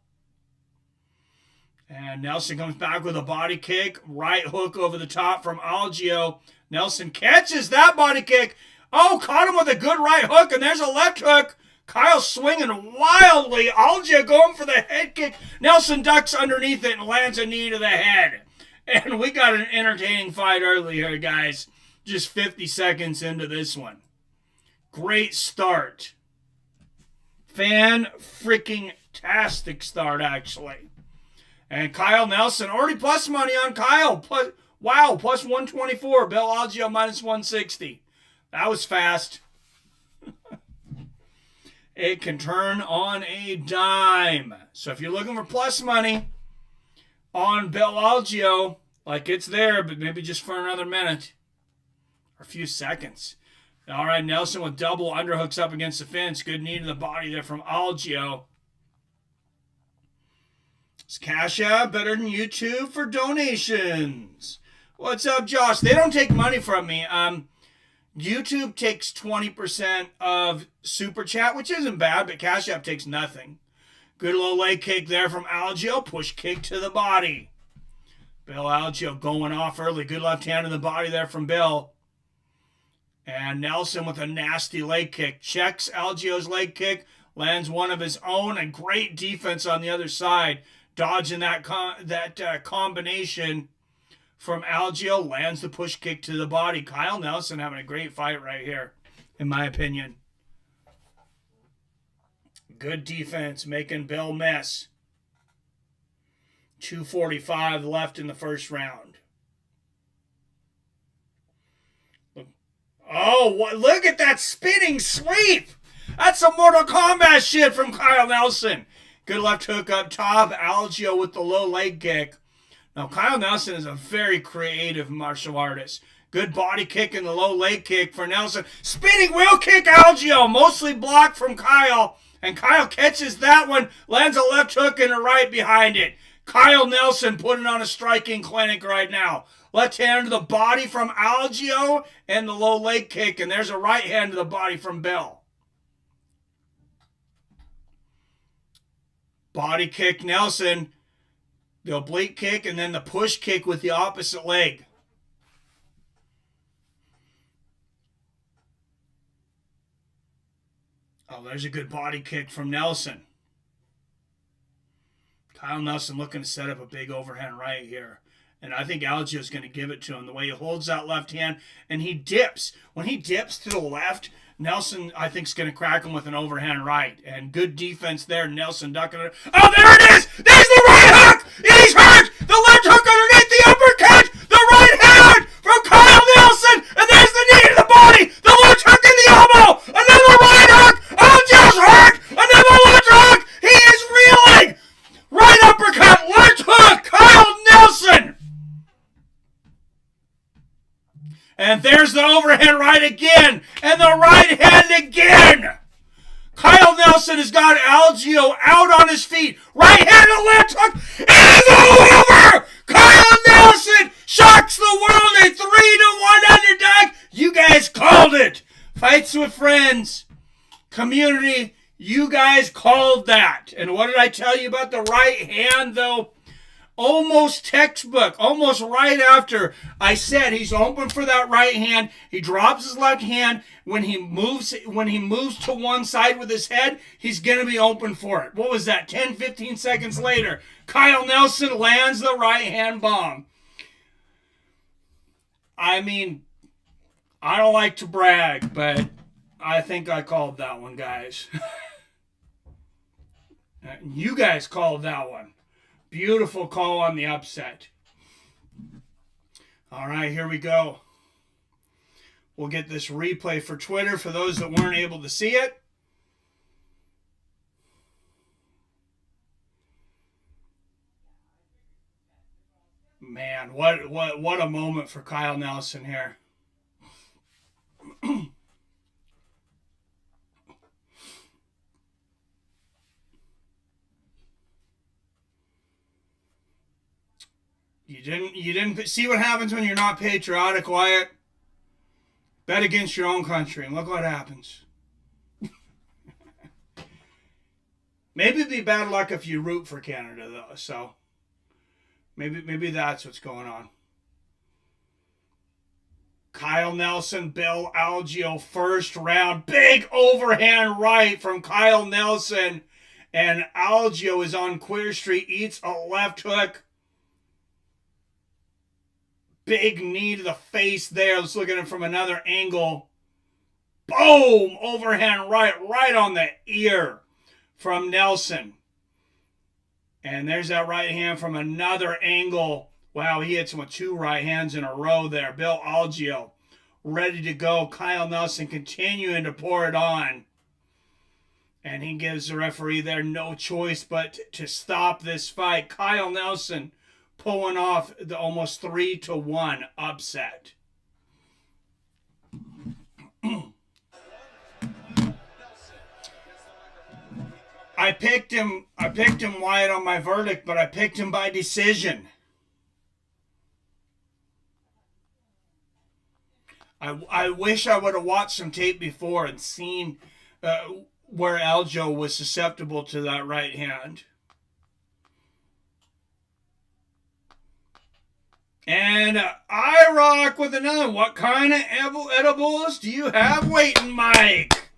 And Nelson comes back with a body kick. Right hook over the top from Algeo. Nelson catches that body kick. Oh, caught him with a good right hook, and there's a left hook. Kyle swinging wildly. Algeo going for the head kick. Nelson ducks underneath it and lands a knee to the head. And we got an entertaining fight earlier, guys. Just 50 seconds into this one. Great start. Fan-freaking-tastic start, actually. And Kyle Nelson, already plus money on Kyle. Plus 124. Bill Algeo minus 160. That was fast. It can turn on a dime. So if you're looking for plus money on Bill Algeo, like it's there, but maybe just for another minute or a few seconds. All right, Nelson with double underhooks up against the fence. Good knee to the body there from Algeo. It's Cash App better than YouTube for donations. What's up, Josh? They don't take money from me. YouTube takes 20% of Super Chat, which isn't bad, but Cash App takes nothing. Good little leg kick there from Algeo. Push kick to the body. Bill Algeo going off early. Good left hand in the body there from Bill. And Nelson with a nasty leg kick. Checks Algeo's leg kick. Lands one of his own. And great defense on the other side. Dodging that combination from Algeo. Lands the push kick to the body. Kyle Nelson having a great fight right here, in my opinion. Good defense, making Bill miss. 2:45 left in the first round. Oh, look at that spinning sweep. That's some Mortal Kombat shit from Kyle Nelson. Good left hook up top. Algeo with the low leg kick. Now, Kyle Nelson is a very creative martial artist. Good body kick and the low leg kick for Nelson. Spinning wheel kick, Algeo. Mostly blocked from Kyle. And Kyle catches that one. Lands a left hook and a right behind it. Kyle Nelson putting on a striking clinic right now. Left hand to the body from Algeo and the low leg kick. And there's a right hand to the body from Bill. Body kick Nelson. The oblique kick and then the push kick with the opposite leg. Oh, there's a good body kick from Nelson. Kyle Nelson looking to set up a big overhand right here. And I think Algeo is going to give it to him. The way he holds that left hand and he dips. When he dips to the left, Nelson, I think, is going to crack him with an overhand right. And good defense there. Nelson ducking it. Oh, there it is! There's the right hook! He's hurt! The left hook underneath the uppercut! The right hand from Kyle Nelson! And there's the knee to the body! The left hook in the elbow! Another right hook! Algeo's hurt! Another left hook! He is reeling! Right uppercut! Left hook! Kyle Nelson! And there's the overhand right again. And the right hand again. Kyle Nelson has got Algeo out on his feet. Right hand and left hook. It is all over. Kyle Nelson shocks the world a 3-1 underdog. You guys called it. Fights with friends. Community. You guys called that. And what did I tell you about the right hand, though? Almost textbook, almost right after I said he's open for that right hand. He drops his left hand. When he moves to one side with his head, he's going to be open for it. What was that? 10, 15 seconds later, Kyle Nelson lands the right hand bomb. I mean, I don't like to brag, but I think I called that one, guys. You guys called that one. Beautiful call on the upset. All right, here we go. We'll get this replay for Twitter for those that weren't able to see it. Man, what a moment for Kyle Nelson here. You didn't see what happens when you're not patriotic, Wyatt? Bet against your own country, and look what happens. Maybe it'd be bad luck if you root for Canada, though. So maybe that's what's going on. Kyle Nelson, Bill Algeo, first round. Big overhand right from Kyle Nelson. And Algeo is on Queer Street, eats a left hook. Big knee to the face there. Let's look at it from another angle. Boom! Overhand right on the ear from Nelson. And there's that right hand from another angle. Wow, he hits him with 2 right hands in a row there. Bill Algeo ready to go. Kyle Nelson continuing to pour it on. And he gives the referee there no choice but to stop this fight. Kyle Nelson pulling off the almost 3-1 upset. I picked him wide on my verdict, but I picked him by decision. I wish I would have watched some tape before and seen where Algeo was susceptible to that right hand. And I rock with another. What kind of edibles do you have waiting, Mike?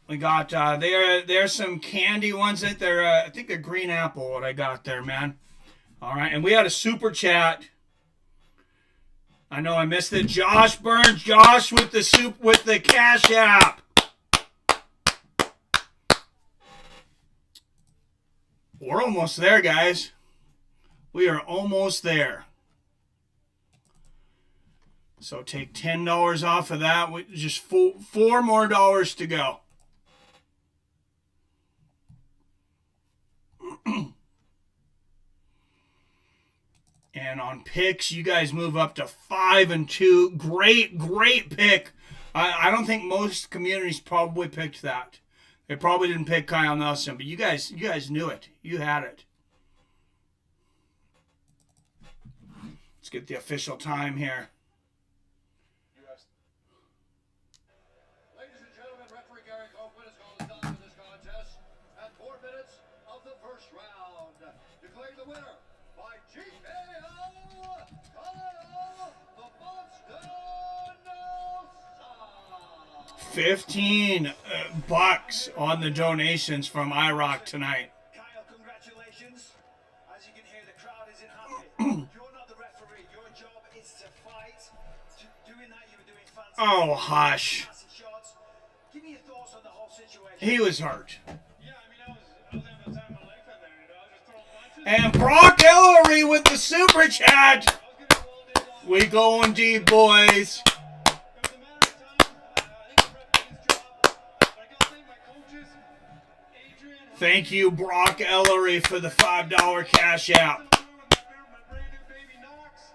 We got there's some candy ones that they're I think a green apple. What I got there, man. All right, and we had a super chat. I know I missed it. Josh Burns, Josh with the Cash App. We're almost there, guys. We are almost there. So take $10 off of that. Just $4 more to go. And on picks, you guys move up to 5-2. Great pick. I don't think most communities probably picked that. They probably didn't pick Kyle Nelson, but you guys knew it. You had it. Let's get the official time here. Ladies and gentlemen, referee Gary Copeland has called a stop to this contest at 4 minutes of the first round. Declaring the winner by TKO, Kyle the Monster Nelson. 15 bucks on the donations from IROC tonight. Kyle, congratulations. As you can hear, the crowd isn't happy. You're not the referee. Your job is to fight. Doing that, you were doing fantastic. Oh, hush. Shots. Give me your thoughts on the whole situation. He was hurt. Yeah, I mean, I was having the time of my life in there, you know, I was just throwing punches. And Brock Ellery with the super chat. I was gonna go all day long. We going deep, boys. It was a matter of time. I think the ref did his job. But I gotta thank my coaches, Adrian. Thank you, Brock Ellery, for the $5 cash out. My brand new baby Knox,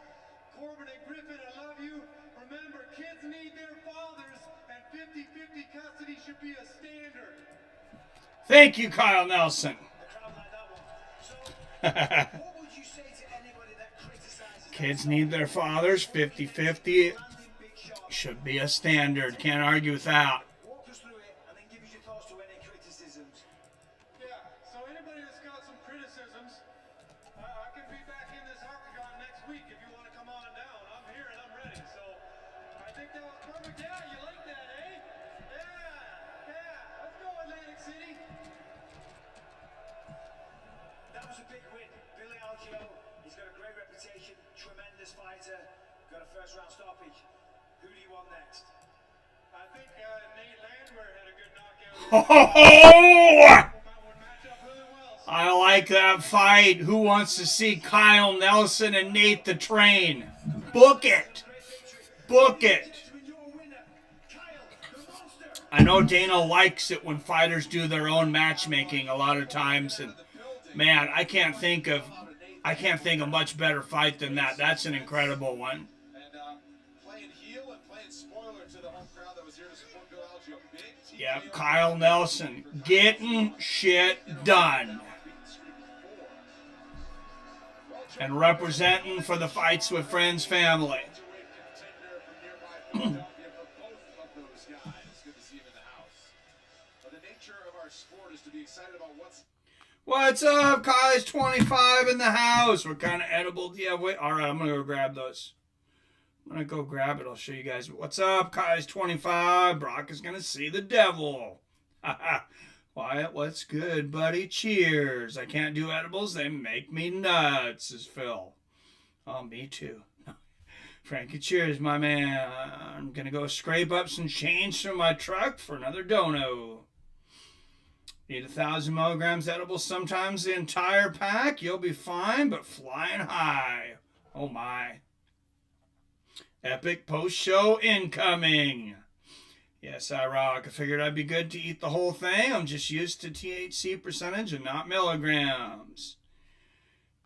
Corbin and Griffin, I love you. Remember, kids need their fathers, and 50-50 custody should be a standard. Thank you, Kyle Nelson. The crowd like that one. So, what would you say to anybody that criticizes Kids need their fathers. 50-50 landing big shots? should be a standard. Can't argue with that. Walk us through it and then give us your thoughts to any criticisms. Yeah, so anybody that's got some criticisms, I can be back in this octagon next week if you want to come on down. I'm here and I'm ready. So I think that was perfect. Yeah, you like that, eh? Yeah. Let's go, Atlantic City. That was a big win. Bill Algeo, he's got a great reputation, tremendous fighter, got a first round stoppage. Who do you want next? I think Nate Landwehr had a good knockout. Oh! Would match up really well. So I like that fight. Who wants to see Kyle Nelson and Nate the Train? Book it. Book it. Gentlemen, your winner, Kyle the Monster. I know Dana likes it when fighters do their own matchmaking a lot of times, and man, I can't think of much better fight than that. That's an incredible one. And playing heel and playing spoiler to the home crowd that was here to support Bill Algeo. Big TKO. Yep, Kyle Nelson getting shit done and representing for the Fights with Friends family. Contender from nearby Philadelphia for both of those guys. Good to see him in the house. But the nature of our sport is to be excited about What's up, Kai's 25 in the house. We're kind of edible. Yeah, wait. All right, I'm going to go grab those. I'm going to go grab it. I'll show you guys. What's up, Kai's 25. Brock is going to see the devil. Wyatt, what's good, buddy? Cheers. I can't do edibles. They make me nuts, says Phil. Oh, me too. Frankie, cheers, my man. I'm going to go scrape up some change from my truck for another dono. Eat 1,000 milligrams edible, sometimes the entire pack. You'll be fine, but flying high. Oh, my. Epic post-show incoming. Yes, I rock. I figured I'd be good to eat the whole thing. I'm just used to THC percentage and not milligrams.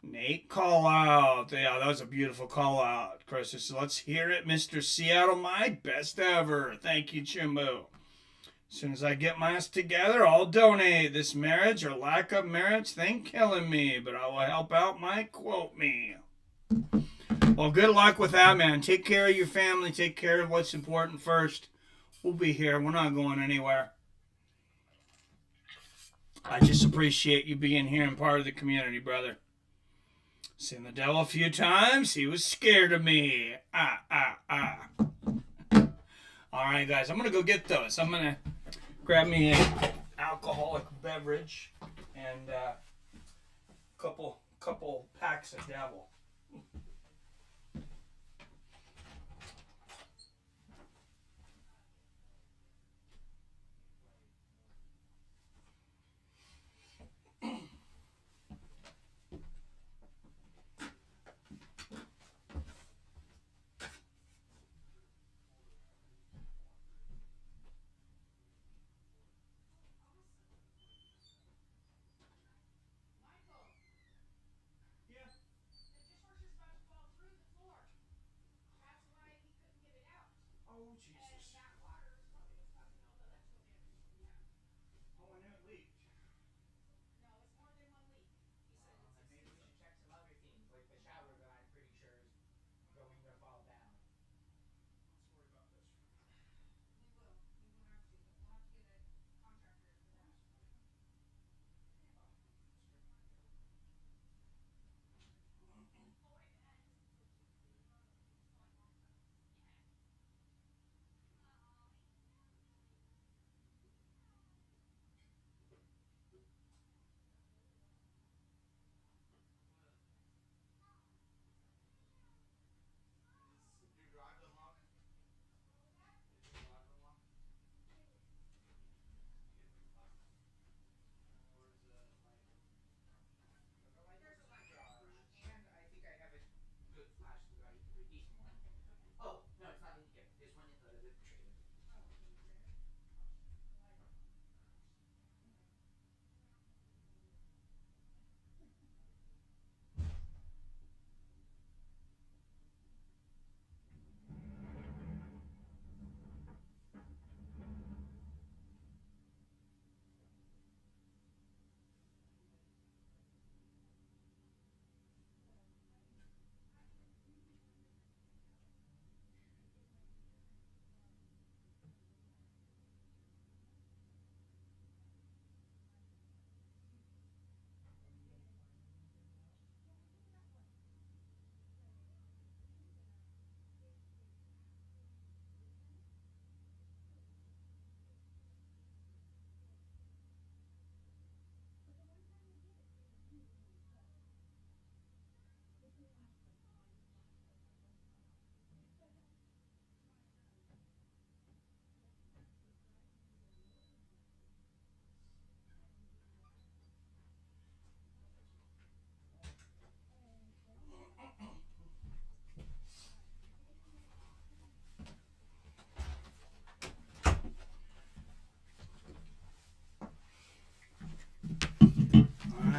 Nate call out. Yeah, that was a beautiful call out, Chris. So let's hear it, Mr. Seattle Mike. Best ever. Thank you, Chimbo. As soon as I get my ass together, I'll donate. This marriage or lack of marriage thing killing me, but I will help out Mike. Quote me. Well, good luck with that, man. Take care of your family. Take care of what's important first. We'll be here. We're not going anywhere. I just appreciate you being here and part of the community, brother. Seen the devil a few times. He was scared of me. All right, guys. I'm going to go get those. I'm going to grab me an alcoholic beverage and a couple packs of devil.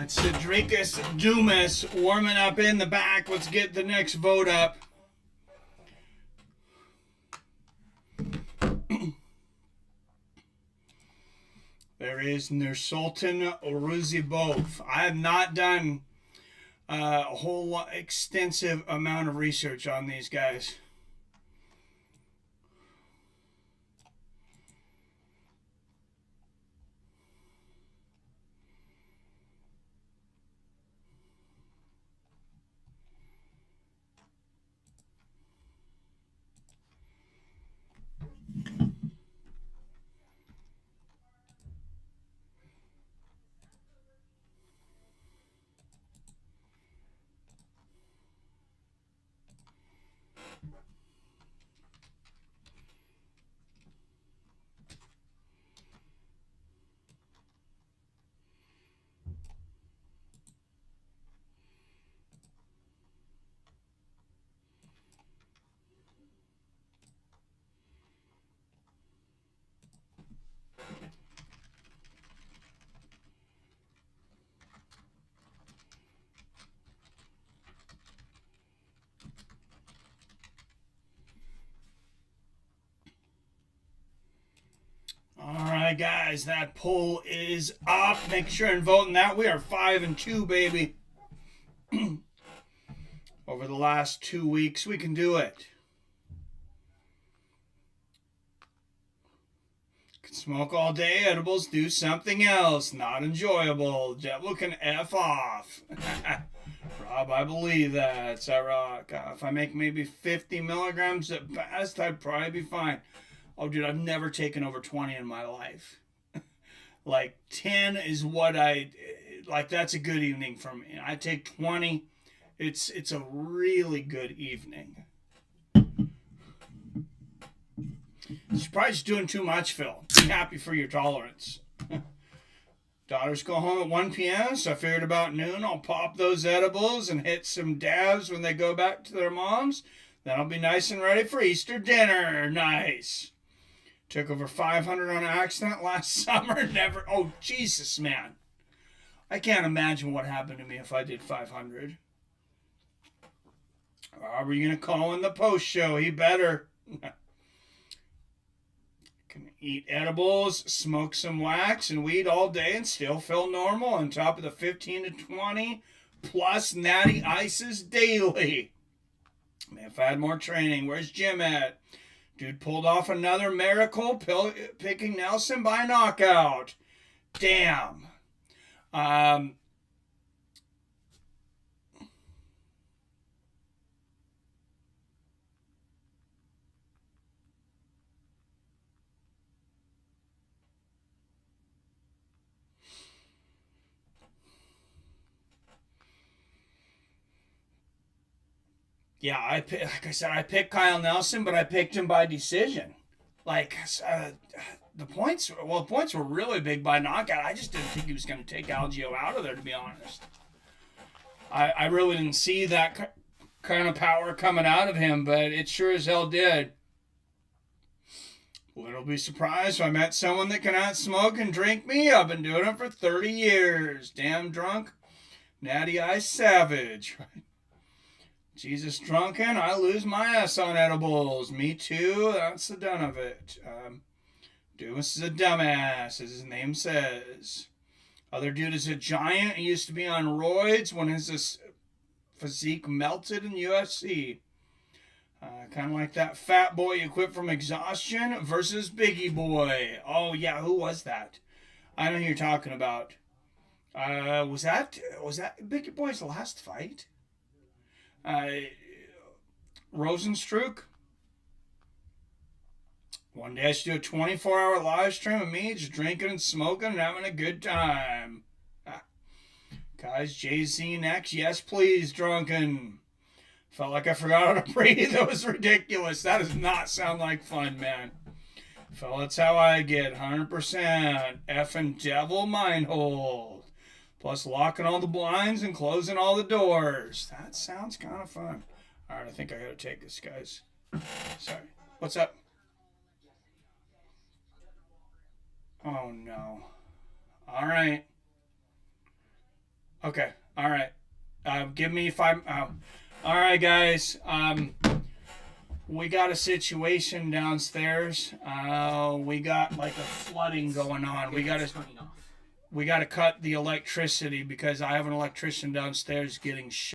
That's Cedricus Dumas warming up in the back. Let's get the next vote up. There is Nursultan Ruzibov. I have not done a whole extensive amount of research on these guys. Alright guys, that poll is up. Make sure and vote in that. We are 5-2, baby. Over the last 2 weeks, we can do it. Can smoke all day, edibles, do something else. Not enjoyable. Devil can F off. Rob, I believe that. Sarah, if I make maybe 50 milligrams at best, I'd probably be fine. Oh, dude, I've never taken over 20 in my life. Like, 10 is what like, that's a good evening for me. I take 20, it's a really good evening. You're probably just doing too much, Phil. Be happy for your tolerance. Daughters go home at 1 p.m., so I figured about noon I'll pop those edibles and hit some dabs when they go back to their moms. Then I'll be nice and ready for Easter dinner. Nice. Took over 500 on accident last summer. Never. Oh, Jesus, man. I can't imagine what happened to me if I did 500. Are we going to call in the post show? He better. Can eat edibles, smoke some wax and weed all day and still feel normal on top of the 15 to 20 plus natty ices daily. Man, if I had more training, where's Jim at? Dude pulled off another miracle, picking Nelson by knockout. Damn. Yeah, like I said, I picked Kyle Nelson, but I picked him by decision. Like, the points were really big by knockout. I just didn't think he was going to take Algeo out of there, to be honest. I really didn't see that kind of power coming out of him, but it sure as hell did. Little be surprised if I met someone that can outsmoke and drink me. I've been doing it for 30 years. Damn drunk, natty ice savage. Jesus drunken, I lose my ass on edibles. Me too, that's the done of it. Dumas is a dumbass, as his name says. Other dude is a giant. He used to be on roids when his physique melted in UFC. Kind of like that fat boy you quit from exhaustion versus Biggie Boy. Oh, yeah, who was that? I know who you're talking about. Was that Biggie Boy's last fight? Rosenstruck. One day I should do a 24-hour live stream of me just drinking and smoking and having a good time. Guys, Jay-Z next. Yes, please, drunken. Felt like I forgot how to breathe. That was ridiculous. That does not sound like fun, man. Felt that's how I get 100% effing devil mind hold. Plus locking all the blinds and closing all the doors. That sounds kind of fun. All right, I think I got to take this, guys. Sorry. What's up? Oh, no. All right. Okay. All right. Give me 5. All right, guys. We got a situation downstairs. We got like a flooding going on. We got to cut the electricity because I have an electrician downstairs getting shit.